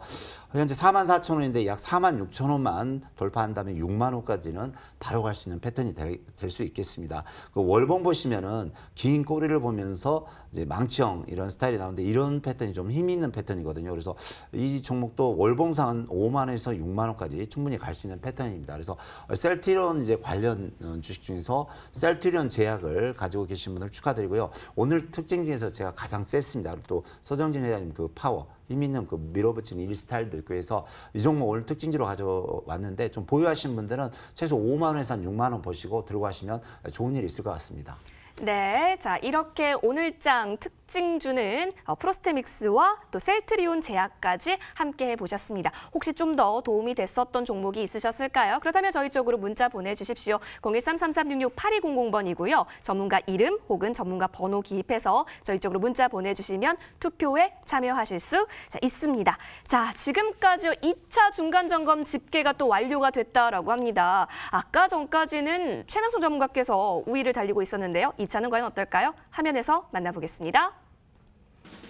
현재 44,000원인데 약 46,000원만 돌파한다면 6만 원까지는 바로 갈 수 있는 패턴이 될 수 있겠습니다. 그 월봉 보시면은 긴 꼬리를 보면서 이제 망치형 이런 스타일이 나오는데 이런 패턴이 좀 힘 있는 패턴이거든요. 그래서 이 종목도 월봉상은 5만 원에서 6만 원까지 충분히 갈 수 있는 패턴입니다. 그래서 셀트리온 이제 관련 주식 중에서 셀트리온 제약을 가지고 계신 분들 축하드리고요. 오늘 특징 중에서 제가 가장 셌습니다. 그리고 또 서정진 회장님 그 파워 힘 있는 그 밀어붙이는 일 스타일도 있고 해서 이 종목 오늘 특징지로 가져왔는데 좀 보유하신 분들은 최소 5만 원에서 한 6만 원 버시고 들고 가시면 좋은 일이 있을 것 같습니다. 네, 자 이렇게 오늘장 특징주는 프로스테믹스와 또 셀트리온 제약까지 함께 해보셨습니다. 혹시 좀 더 도움이 됐었던 종목이 있으셨을까요? 그렇다면 저희 쪽으로 문자 보내주십시오. 013-3366-8200번이고요. 전문가 이름 혹은 전문가 번호 기입해서 저희 쪽으로 문자 보내주시면 투표에 참여하실 수 있습니다. 자, 지금까지 2차 중간점검 집계가 또 완료가 됐다라고 합니다. 아까 전까지는 최명순 전문가께서 우위를 달리고 있었는데요. 2차는 과연 어떨까요? 화면에서 만나보겠습니다.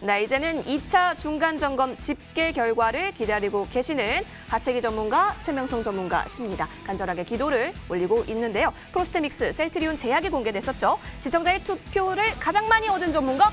네, 이제는 2차 중간 점검 집계 결과를 기다리고 계시는 하체기 전문가 최명성 전문가십니다. 간절하게 기도를 올리고 있는데요. 프로스테믹스 셀트리온 제약이 공개됐었죠. 시청자의 투표를 가장 많이 얻은 전문가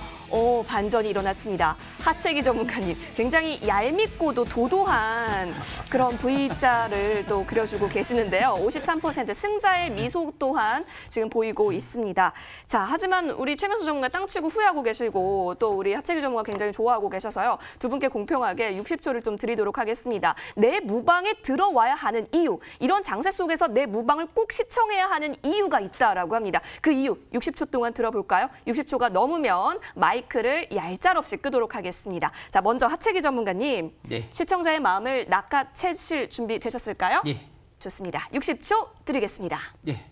반전이 일어났습니다. 하체기 전문가님, 굉장히 얄밉고도 도도한 그런 V자를 또 그려주고 계시는데요. 53% 승자의 미소 또한 지금 보이고 있습니다. 자, 하지만 우리 최명수 전문가 땅치고 후회하고 계시고 또 우리 하체기 전문가 굉장히 좋아하고 계셔서요. 두 분께 공평하게 60초를 좀 드리도록 하겠습니다. 내 무방에 들어와야 하는 이유, 이런 장세 속에서 내 무방을 꼭 시청해야 하는 이유가 있다라고 합니다. 그 이유 60초 동안 들어볼까요? 60초가 넘으면 마이크를 얄짤없이 끄도록 하겠습니다. 자, 먼저 하체기 전문가님, 네. 시청자의 마음을 낚아채실 준비 되셨을까요? 예. 좋습니다. 60초 드리겠습니다. 예.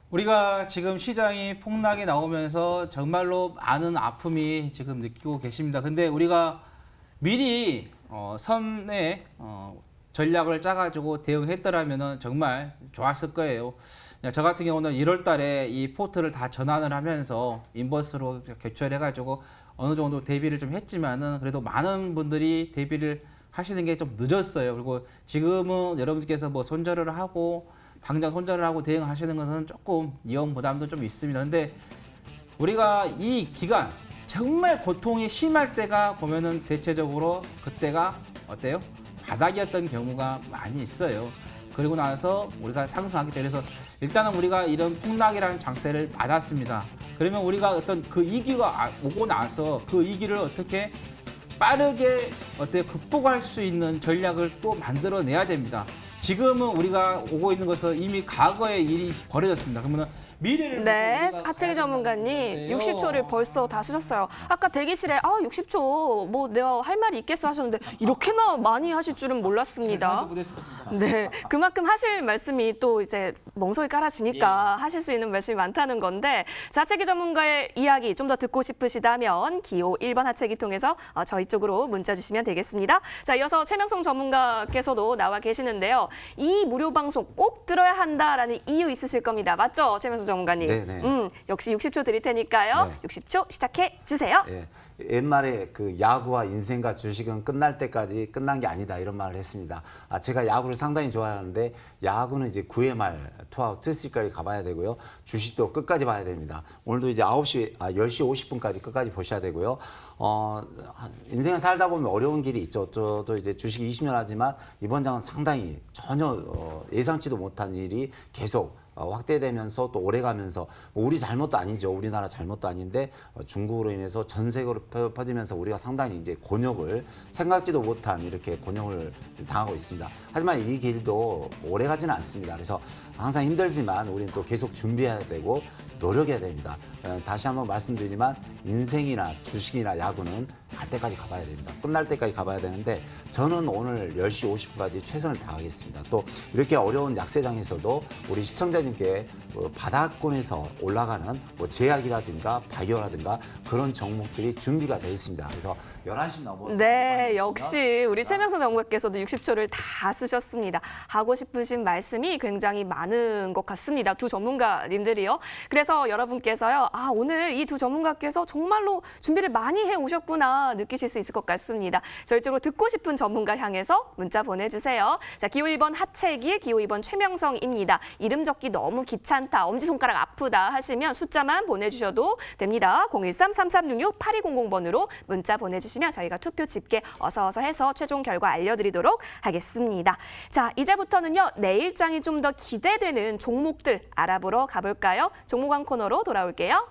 우리가 지금 시장이 폭락이 나오면서 정말로 많은 아픔이 지금 느끼고 계십니다. 근데 우리가 미리 선의 전략을 짜가지고 대응했더라면 정말 좋았을 거예요. 저 같은 경우는 1월 달에 이 포트를 다 전환을 하면서 인버스로 교체해가지고 어느 정도 대비를 좀 했지만은 그래도 많은 분들이 대비를 하시는 게 좀 늦었어요. 그리고 지금은 여러분들께서 뭐 손절을 하고 당장 손절을 하고 대응하시는 것은 조금 위험 부담도 좀 있습니다. 근데 우리가 이 기간 정말 고통이 심할 때가 보면은 대체적으로 그때가 어때요? 바닥이었던 경우가 많이 있어요. 그리고 나서 우리가 상승하기 때문에 그래서 일단은 우리가 이런 폭락이라는 장세를 맞았습니다. 그러면 우리가 어떤 그 위기가 오고 나서 그 위기를 어떻게 빠르게 어떻게 극복할 수 있는 전략을 또 만들어내야 됩니다. 지금은 우리가 오고 있는 것은 이미 과거의 일이 벌어졌습니다. 그러면 미래를 네, 보고 우리가 하체기 가야 전문가님 되는데요. 60초를 벌써 다 쓰셨어요. 아까 대기실에 60초 뭐 내가 할 말이 있겠어 하셨는데 이렇게나 많이 하실 줄은 몰랐습니다. 잘도 못했습니다. 네, 그만큼 하실 말씀이 또 이제 멍석이 깔아지니까 하실 수 있는 말씀이 많다는 건데 자, 하체기 전문가의 이야기 좀 더 듣고 싶으시다면 기호 1번 하체기 통해서 저희 쪽으로 문자 주시면 되겠습니다. 자, 이어서 최명성 전문가께서도 나와 계시는데요. 이 무료 방송 꼭 들어야 한다라는 이유 있으실 겁니다. 맞죠, 최명성 전문가님? 네네. 역시 60초 드릴 테니까요. 네. 60초 시작해 주세요. 예. 옛말에 그 야구와 인생과 주식은 끝날 때까지 끝난 게 아니다 이런 말을 했습니다. 제가 야구를 상당히 좋아하는데 야구는 이제 9회 말 투아웃 투스리까지 가봐야 되고요. 주식도 끝까지 봐야 됩니다. 오늘도 이제 10시 50분까지 끝까지 보셔야 되고요. 인생을 살다 보면 어려운 길이 있죠. 저도 이제 주식 20년 하지만 이번 장은 상당히 전혀 예상치도 못한 일이 계속 확대되면서 또 오래가면서 우리 잘못도 아니죠. 우리나라 잘못도 아닌데 중국으로 인해서 전 세계로 퍼지면서 우리가 상당히 이제 곤욕을 생각지도 못한 이렇게 곤욕을 당하고 있습니다. 하지만 이 길도 오래 가지는 않습니다. 그래서 항상 힘들지만 우리는 또 계속 준비해야 되고 노력해야 됩니다. 다시 한번 말씀드리지만 인생이나 주식이나 야구는 갈 때까지 가봐야 됩니다. 끝날 때까지 가봐야 되는데 저는 오늘 10시 50분까지 최선을 다하겠습니다. 또 이렇게 어려운 약세장에서도 우리 시청자님께 바닥권에서 올라가는 제약이라든가 바이오라든가 그런 종목들이 준비가 되어 있습니다. 그래서 11시 넘어서 네, 역시 우리 최명성 전문가께서도 60초를 다 쓰셨습니다. 하고 싶으신 말씀이 굉장히 많은 것 같습니다. 두 전문가님들이요. 그래서 여러분께서요, 오늘 이 두 전문가께서 정말로 준비를 많이 해 오셨구나 느끼실 수 있을 것 같습니다. 저희 쪽으로 듣고 싶은 전문가 향해서 문자 보내주세요. 자, 기호 1번 하체기, 기호 2번 최명성입니다. 이름 적기 너무 귀찮다, 엄지손가락 아프다 하시면 숫자만 보내주셔도 됩니다. 013-3366-8200번으로 문자 보내주시면 저희가 투표 집계 어서 해서 최종 결과 알려드리도록 하겠습니다. 자, 이제부터는요, 내일장이 좀 더 기대되는 종목들 알아보러 가볼까요? 종목왕 코너로 돌아올게요.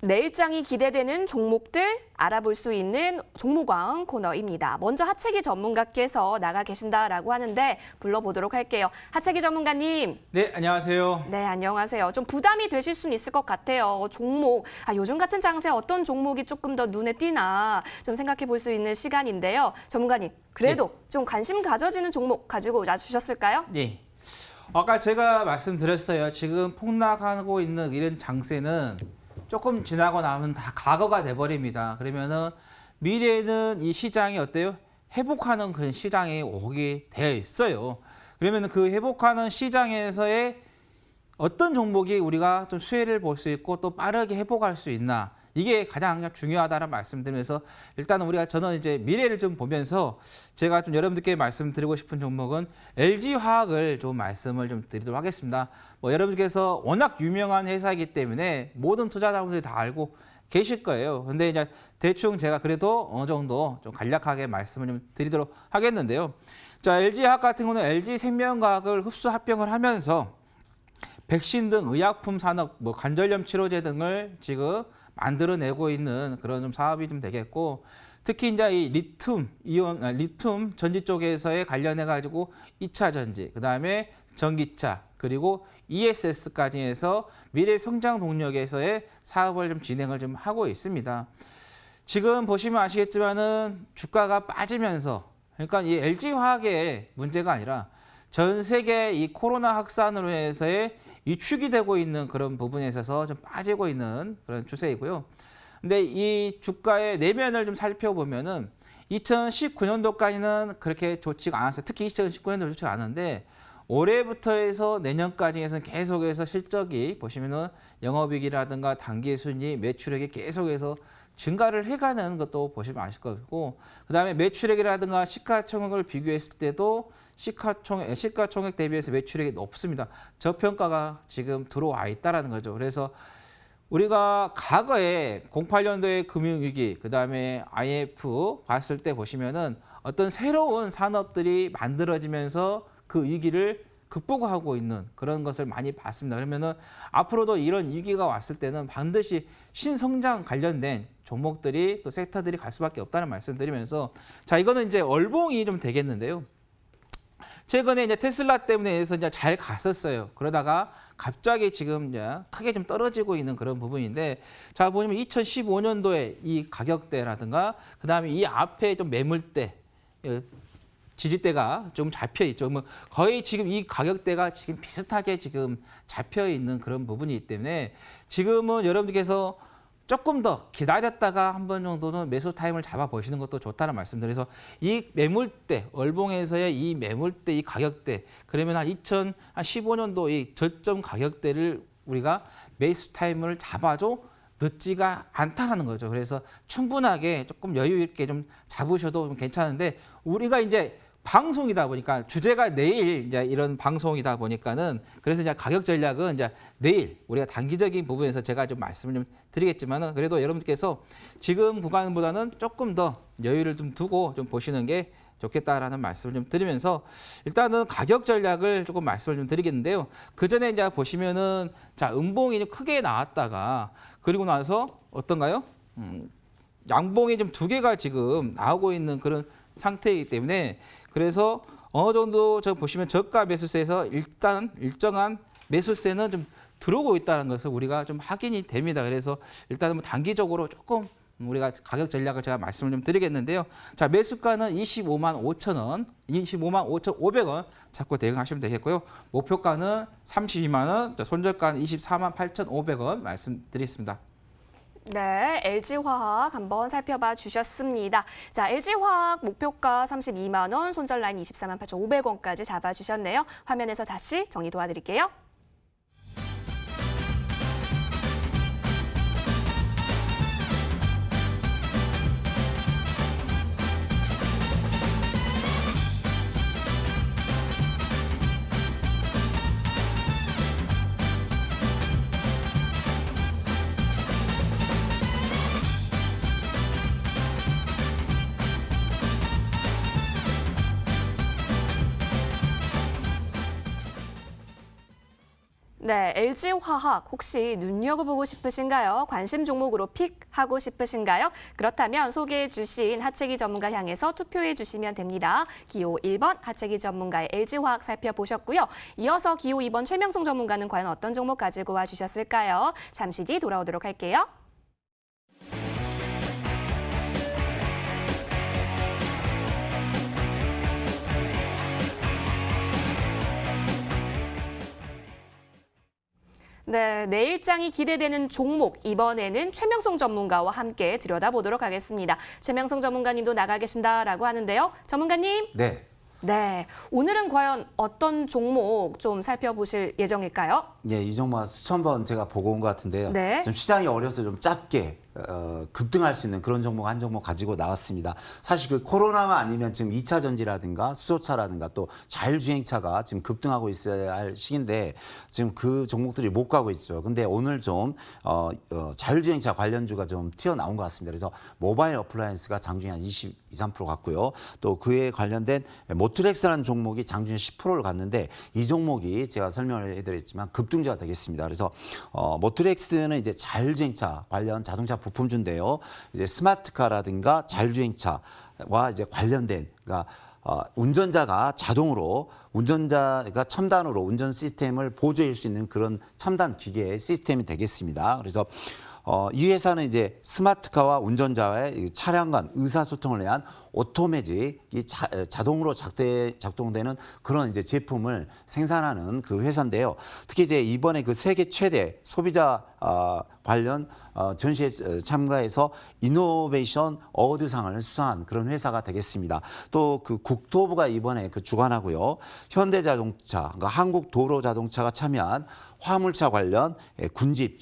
내일장이 기대되는 종목들 알아볼 수 있는 종목왕 코너입니다. 먼저 하채기 전문가께서 나가 계신다라고 하는데 불러보도록 할게요. 하채기 전문가님. 네, 안녕하세요. 네, 안녕하세요. 좀 부담이 되실 수는 있을 것 같아요. 종목, 요즘 같은 장세에 어떤 종목이 조금 더 눈에 띄나 좀 생각해 볼 수 있는 시간인데요. 전문가님, 그래도 좀 관심 가져지는 종목 가지고 와주셨을까요? 네. 아까 제가 말씀드렸어요. 지금 폭락하고 있는 이런 장세는 조금 지나고 나면 다 과거가 돼버립니다. 그러면은 미래에는 이 시장이 어때요? 회복하는 그런 시장이 오게 되어 있어요. 그러면 그 회복하는 시장에서의 어떤 종목이 우리가 좀 수혜를 볼 수 있고 또 빠르게 회복할 수 있나, 이게 가장 중요하다는 말씀드리면서 일단은 저는 이제 미래를 좀 보면서 제가 좀 여러분들께 말씀드리고 싶은 종목은 LG화학을 좀 말씀을 좀 드리도록 하겠습니다. 뭐 여러분들께서 워낙 유명한 회사이기 때문에 모든 투자자분들이 다 알고 계실 거예요. 근데 이제 대충 제가 그래도 어느 정도 좀 간략하게 말씀을 좀 드리도록 하겠는데요. 자, LG화학 같은 경우는 LG생명과학을 흡수 합병을 하면서 백신 등 의약품 산업, 뭐 관절염 치료제 등을 지금 만들어내고 있는 그런 좀 사업이 좀 되겠고, 특히 이제 이 리튬 전지 쪽에서에 관련해 가지고 2차 전지, 그다음에 전기차, 그리고 ESS까지 해서 미래 성장 동력에서의 사업을 좀 진행을 좀 하고 있습니다. 지금 보시면 아시겠지만은 주가가 빠지면서, 그러니까 이 LG화학의 문제가 아니라 전 세계 이 코로나 확산으로 해서의 위축이 되고 있는 그런 부분에 있어서 좀 빠지고 있는 그런 추세이고요. 근데 이 주가의 내면을 좀 살펴보면은 2019년도까지는 그렇게 좋지가 않았어요. 특히 2019년도 좋지가 않은데 올해부터 해서 내년까지에서는 계속해서 실적이 보시면은 영업이익이라든가 당기순이, 매출액이 계속해서 증가를 해가는 것도 보시면 아실 거고, 그다음에 매출액이라든가 시가총액을 비교했을 때도 시가총액 대비해서 매출액이 높습니다. 저평가가 지금 들어와 있다라는 거죠. 그래서 우리가 과거에 08년도의 금융위기, 그다음에 IMF 봤을 때 보시면은 어떤 새로운 산업들이 만들어지면서 그 위기를 극복하고 있는 그런 것을 많이 봤습니다. 그러면은 앞으로도 이런 위기가 왔을 때는 반드시 신성장 관련된 종목들이 또 섹터들이 갈 수밖에 없다는 말씀드리면서, 자, 이거는 이제 얼봉이 좀 되겠는데요. 최근에 이제 테슬라 때문에 해서 이제 잘 갔었어요. 그러다가 갑자기 지금 이제 크게 좀 떨어지고 있는 그런 부분인데, 자, 보시면 2015년도에 이 가격대라든가 그다음에 이 앞에 좀 매물대, 지지대가 좀 잡혀 있죠. 뭐 거의 지금 이 가격대가 지금 비슷하게 지금 잡혀 있는 그런 부분이기 때문에 지금은 여러분들께서 조금 더 기다렸다가 한 번 정도는 매수 타임을 잡아 보시는 것도 좋다는 말씀드려서, 이 매물대, 월봉에서의 이 매물대, 이 가격대, 그러면 한 2015년도 이 저점 가격대를 우리가 매수 타임을 잡아줘 늦지가 않다라는 거죠. 그래서 충분하게 조금 여유 있게 좀 잡으셔도 좀 괜찮은데, 우리가 이제 방송이다 보니까 주제가 내일 이제 이런 방송이다 보니까는, 그래서 이제 가격 전략은 이제 내일 우리가 단기적인 부분에서 제가 좀 말씀을 좀 드리겠지만은, 그래도 여러분들께서 지금 구간보다는 조금 더 여유를 좀 두고 좀 보시는 게 좋겠다라는 말씀을 좀 드리면서, 일단은 가격 전략을 조금 말씀을 좀 드리겠는데요. 그 전에 이제 보시면은, 자, 음봉이 좀 크게 나왔다가 그리고 나서 어떤가요? 양봉이 좀 두 개가 지금 나오고 있는 그런 상태이기 때문에, 그래서 어느 정도 저 보시면 저가 매수세에서 일단 일정한 매수세는 좀 들어오고 있다는 것을 우리가 좀 확인이 됩니다. 그래서 일단은 뭐 단기적으로 조금 우리가 가격 전략을 제가 말씀을 좀 드리겠는데요. 자, 매수가는 25만 5천 원, 25만 5,500원 잡고 대응하시면 되겠고요. 목표가는 32만 원, 손절가는 24만 8,500원 말씀드리겠습니다. 네, LG화학 한번 살펴봐 주셨습니다. 자, LG화학 목표가 32만 원, 손절 라인 24만 8,500원까지 잡아주셨네요. 화면에서 다시 정리 도와드릴게요. 네, LG화학 혹시 눈여겨보고 싶으신가요? 관심 종목으로 픽하고 싶으신가요? 그렇다면 소개해 주신 하체기 전문가 향해서 투표해 주시면 됩니다. 기호 1번 하체기 전문가의 LG화학 살펴보셨고요. 이어서 기호 2번 최명성 전문가는 과연 어떤 종목 가지고 와주셨을까요? 잠시 뒤 돌아오도록 할게요. 네, 내일장이 기대되는 종목, 이번에는 최명성 전문가와 함께 들여다보도록 하겠습니다. 최명성 전문가님도 나가 계신다라고 하는데요. 전문가님. 네. 네, 오늘은 과연 어떤 종목 좀 살펴보실 예정일까요? 예, 이 종목 수천 번 제가 보고 온 것 같은데요. 네. 좀 시장이 어려서 좀 짧게 급등할 수 있는 그런 종목 한 종목 가지고 나왔습니다. 사실 그 코로나만 아니면 지금 2차 전지라든가 수소차라든가 또 자율주행차가 지금 급등하고 있어야 할 시기인데 지금 그 종목들이 못 가고 있죠. 근데 오늘 좀 자율주행차 관련주가 좀 튀어나온 것 같습니다. 그래서 모바일 어플라이언스가 장중에 한 20, 3% 갔고요. 또 그에 관련된 모트렉스라는 종목이 장중에 10%를 갔는데 이 종목이 제가 설명을 해드렸지만 급등주가 되겠습니다. 그래서 모트렉스는 이제 자율주행차 관련 자동차 부품주인데요. 이제 스마트카라든가 자율주행차와 이제 관련된 그러니까 운전자가 첨단으로 운전 시스템을 보조할 수 있는 그런 첨단 기계 시스템이 되겠습니다. 그래서 이 회사는 이제 스마트카와 운전자의 차량 간 의사소통을 위한 오토매직이 자동으로 작동되는 그런 이제 제품을 생산하는 그 회사인데요. 특히 이제 이번에 그 세계 최대 소비자 관련 전시에 참가해서 이노베이션 어워드상을 수상한 그런 회사가 되겠습니다. 또 그 국토부가 이번에 그 주관하고요. 현대자동차, 그러니까 한국도로자동차가 참여한 화물차 관련 군집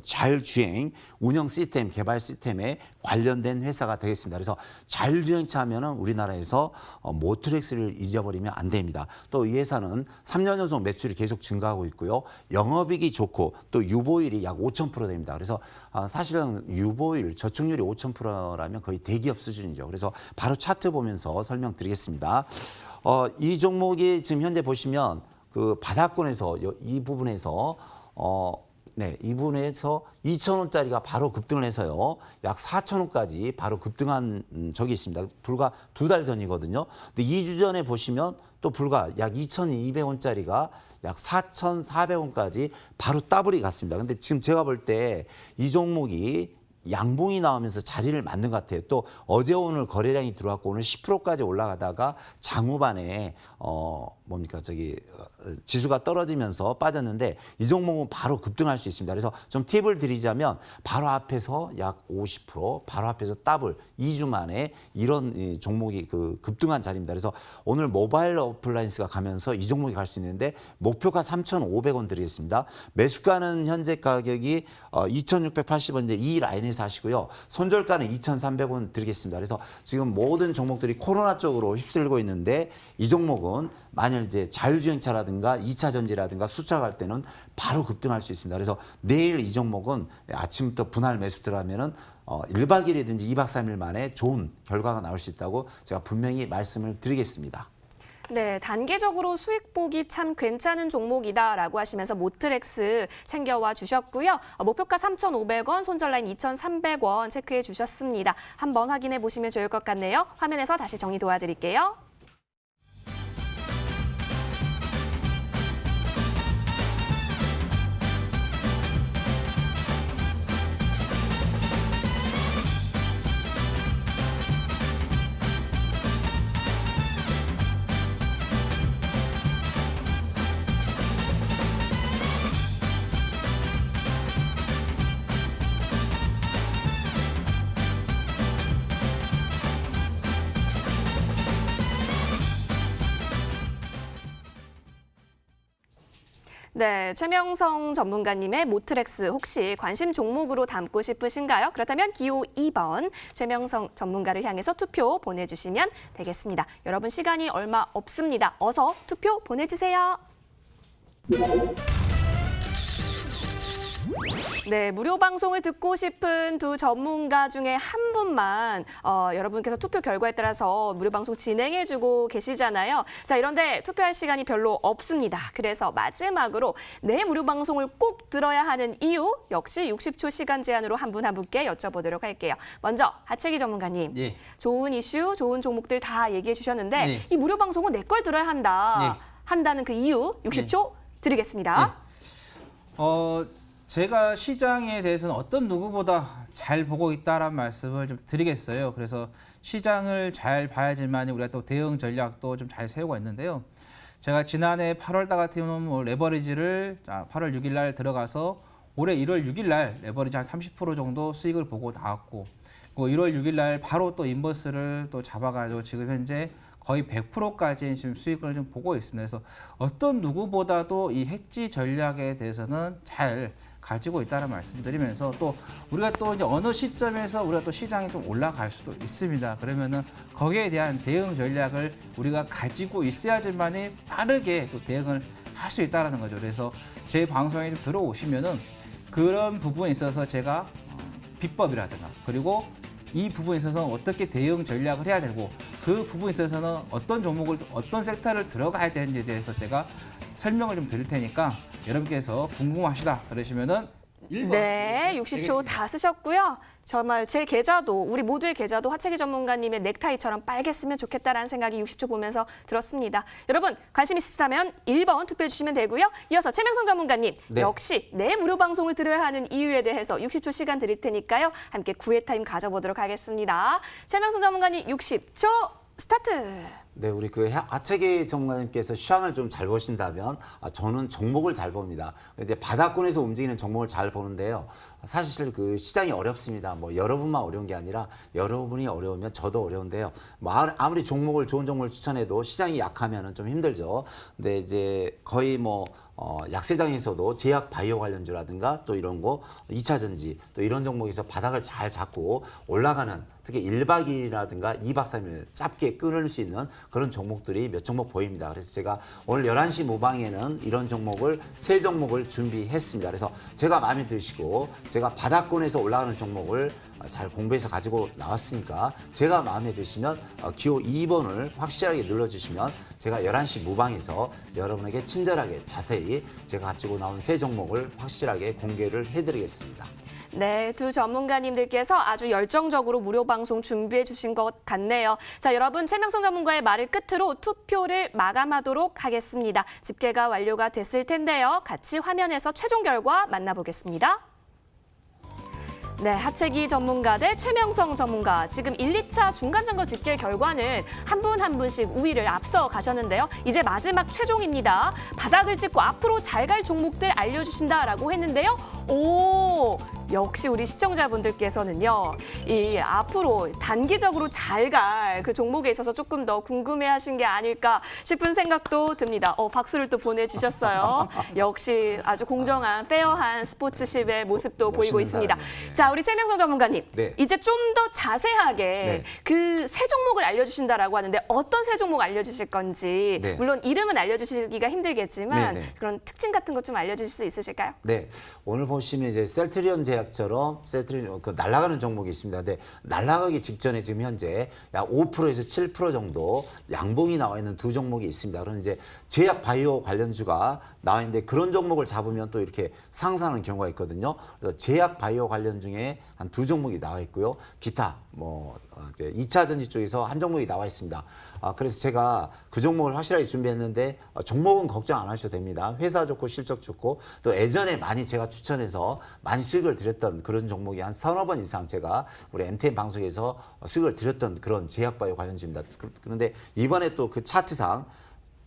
자율주행 운영 시스템 개발 시스템에 관련된 회사가 되겠습니다. 그래서 자율주행차 하면은 우리나라에서 모트렉스를 잊어버리면 안 됩니다. 또 이 회사는 3년 연속 매출이 계속 증가하고 있고요. 영업이익이 좋고 또 유보율이 약 5,000% 됩니다. 그래서 사실은 유보율 저축률이 5,000%라면 거의 대기업 수준이죠. 그래서 바로 차트 보면서 설명드리겠습니다. 이 종목이 지금 현재 보시면 그 바닥권에서 이 부분에서 이 부분에서 2,000원짜리가 바로 급등을 해서요. 약 4,000원까지 바로 급등한 적이 있습니다. 불과 2달 전이거든요. 근데 2주 전에 보시면 또 불과 약 2,200원짜리가 약 4,400원까지 바로 따블이 갔습니다. 근데 지금 제가 볼 때 이 종목이 양봉이 나오면서 자리를 만든 것 같아요. 또 어제 오늘 거래량이 들어왔고 오늘 10%까지 올라가다가 장후반에 지수가 떨어지면서 빠졌는데 이 종목은 바로 급등할 수 있습니다. 그래서 좀 팁을 드리자면 바로 앞에서 약 50%, 바로 앞에서 더블 2주 만에 이런 종목이 그 급등한 자리입니다. 그래서 오늘 모바일 어플라이언스가 가면서 이 종목이 갈 수 있는데 목표가 3,500원 드리겠습니다. 매수가는 현재 가격이 2,680원인데 이 라인에서 하시고요. 손절가는 2,300원 드리겠습니다. 그래서 지금 모든 종목들이 코로나 쪽으로 휩쓸고 있는데 이 종목은 만일 이제 자율주행차라든가 2차 전지라든가 수차 갈 때는 바로 급등할 수 있습니다. 그래서 내일 이 종목은 아침부터 분할 매수 들어가면은 1박 2일이든지 2박 3일 만에 좋은 결과가 나올 수 있다고 제가 분명히 말씀을 드리겠습니다. 네, 단계적으로 수익 보기 참 괜찮은 종목이다라고 하시면서 모트렉스 챙겨와 주셨고요. 목표가 3,500원, 손절라인 2,300원 체크해 주셨습니다. 한번 확인해 보시면 좋을 것 같네요. 화면에서 다시 정리 도와드릴게요. 네, 최명성 전문가님의 모트렉스 혹시 관심 종목으로 담고 싶으신가요? 그렇다면 기호 2번 최명성 전문가를 향해서 투표 보내주시면 되겠습니다. 여러분 시간이 얼마 없습니다. 어서 투표 보내주세요. 네, 무료 방송을 듣고 싶은 두 전문가 중에 한 분만 여러분께서 투표 결과에 따라서 무료 방송 진행해주고 계시잖아요. 자, 이런데 투표할 시간이 별로 없습니다. 그래서 마지막으로 내 무료 방송을 꼭 들어야 하는 이유 역시 60초 시간 제한으로 한 분 한 분께 여쭤보도록 할게요. 먼저 하채기 전문가님, 예. 좋은 이슈, 좋은 종목들 다 얘기해 주셨는데 네. 이 무료 방송은 내 걸 들어야 한다는 그 이유 60초 드리겠습니다. 제가 시장에 대해서는 어떤 누구보다 잘 보고 있다라는 말씀을 좀 드리겠어요. 그래서 시장을 잘 봐야지만 우리가 또 대응 전략도 좀 잘 세우고 있는데요. 제가 지난해 8월 달 같은 경우는 뭐 레버리지를 8월 6일 날 들어가서 올해 1월 6일 날 레버리지 한 30% 정도 수익을 보고 나왔고, 그 1월 6일 날 바로 또 인버스를 또 잡아가지고 지금 현재 거의 100%까지 지금 수익을 좀 보고 있습니다. 그래서 어떤 누구보다도 이 해지 전략에 대해서는 잘 가지고 있다는 말씀드리면서, 또 우리가 또 이제 어느 시점에서 우리가 또 시장이 좀 올라갈 수도 있습니다. 그러면은 거기에 대한 대응 전략을 우리가 가지고 있어야지만이 빠르게 또 대응을 할 수 있다는 거죠. 그래서 제 방송에 좀 들어오시면은 그런 부분에 있어서 제가 비법이라든가, 그리고 이 부분에 있어서 어떻게 대응 전략을 해야 되고, 그 부분에 있어서는 어떤 종목을, 어떤 섹터를 들어가야 되는지에 대해서 제가 설명을 좀 드릴 테니까 여러분께서 궁금하시다 그러시면은 1번. 네, 60초 다 쓰셨고요. 정말 제 계좌도, 우리 모두의 계좌도 하채기 전문가님의 넥타이처럼 빨갰으면 좋겠다라는 생각이 60초 보면서 들었습니다. 여러분, 관심 있으시다면 1번 투표해 주시면 되고요. 이어서 최명성 전문가님, 네. 역시 내 무료 방송을 들어야 하는 이유에 대해서 60초 시간 드릴 테니까요. 함께 구애 타임 가져보도록 하겠습니다. 최명성 전문가님, 60초 스타트! 네, 우리 그 하채기 전문가님께서 시황을 좀 잘 보신다면 저는 종목을 잘 봅니다. 이제 바닥권에서 움직이는 종목을 잘 보는데요. 사실 그 시장이 어렵습니다. 뭐 여러분만 어려운 게 아니라 여러분이 어려우면 저도 어려운데요. 뭐 아무리 종목을 좋은 종목을 추천해도 시장이 약하면은 좀 힘들죠. 근데 이제 거의 뭐 약세장에서도 제약 바이오 관련주라든가 또 이런 거 2차 전지 또 이런 종목에서 바닥을 잘 잡고 올라가는, 특히 1박 2일이라든가 2박 3일 짧게 끊을 수 있는 그런 종목들이 몇 종목 보입니다. 그래서 제가 오늘 11시 무방에는 이런 종목을 3종목을 준비했습니다. 그래서 제가 마음에 드시고 제가 바닥권에서 올라가는 종목을 잘 공부해서 가지고 나왔으니까 제가 마음에 드시면 기호 2번을 확실하게 눌러주시면 제가 11시 무방에서 여러분에게 친절하게 자세히 제가 가지고 나온 3종목을 확실하게 공개를 해드리겠습니다. 네, 두 전문가님들께서 아주 열정적으로 무료 방송 준비해 주신 것 같네요. 자, 여러분, 최명성 전문가의 말을 끝으로 투표를 마감하도록 하겠습니다. 집계가 완료가 됐을 텐데요. 같이 화면에서 최종 결과 만나보겠습니다. 네, 하채기 전문가 대 최명성 전문가. 지금 1, 2차 중간점검 집계 결과는 한 분 한 분씩 우위를 앞서 가셨는데요. 이제 마지막 최종입니다. 바닥을 찍고 앞으로 잘 갈 종목들 알려주신다라고 했는데요. 오, 역시 우리 시청자분들께서는요, 이 앞으로 단기적으로 잘 갈 그 종목에 있어서 조금 더 궁금해하신 게 아닐까 싶은 생각도 듭니다. 박수를 또 보내주셨어요. 역시 아주 공정한, 페어한 스포츠십의 모습도 보이고 있습니다. 사람이네. 자, 우리 최명성 전문가님, 네. 이제 좀 더 자세하게 네. 그 세 종목을 알려주신다라고 하는데 어떤 세 종목 알려주실 건지, 네. 물론 이름은 알려주시기가 힘들겠지만 네, 네. 그런 특징 같은 것 좀 알려주실 수 있으실까요? 네, 오늘 보시면 이제 셀트리온 제약처럼 셀트리온 그 날아가는 종목이 있습니다. 근데 날아가기 직전에 지금 현재 약 5%에서 7% 정도 양봉이 나와 있는 두 종목이 있습니다. 그런 이제 제약 바이오 관련주가 나와 있는데 그런 종목을 잡으면 또 이렇게 상승하는 경우가 있거든요. 그래서 제약 바이오 관련 중에 한 두 종목이 나와 있고요. 기타 뭐 이제 2차 전지 쪽에서 한 종목이 나와 있습니다. 그래서 제가 그 종목을 확실하게 준비했는데 종목은 걱정 안 하셔도 됩니다. 회사 좋고 실적 좋고 또 예전에 많이 제가 추천해서 많이 수익을 드렸던 그런 종목이 한 3~4번 이상 제가 우리 MTN 방송에서 수익을 드렸던 그런 제약바이오 관련주입니다. 그런데 이번에 또 그 차트상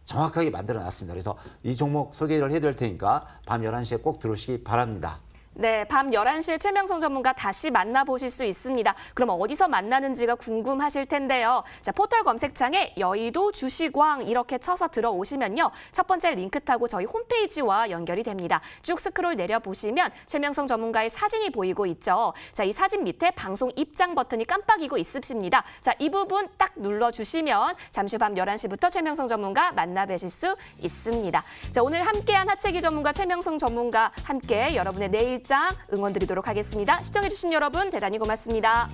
정확하게 만들어 놨습니다. 그래서 이 종목 소개를 해드릴 테니까 밤 11시에 꼭 들어오시기 바랍니다. 네, 밤 11시에 최명성 전문가 다시 만나보실 수 있습니다. 그럼 어디서 만나는지가 궁금하실 텐데요. 자, 포털 검색창에 여의도 주식왕 이렇게 쳐서 들어오시면요. 첫 번째 링크 타고 저희 홈페이지와 연결이 됩니다. 쭉 스크롤 내려보시면 최명성 전문가의 사진이 보이고 있죠. 자, 이 사진 밑에 방송 입장 버튼이 깜빡이고 있으십니다. 자, 이 부분 딱 눌러주시면 잠시 후 밤 11시부터 최명성 전문가 만나뵈실 수 있습니다. 자, 오늘 함께한 하채기 전문가 최명성 전문가 함께 여러분의 내일 입장 응원드리도록 하겠습니다. 시청해주신 여러분 대단히 고맙습니다.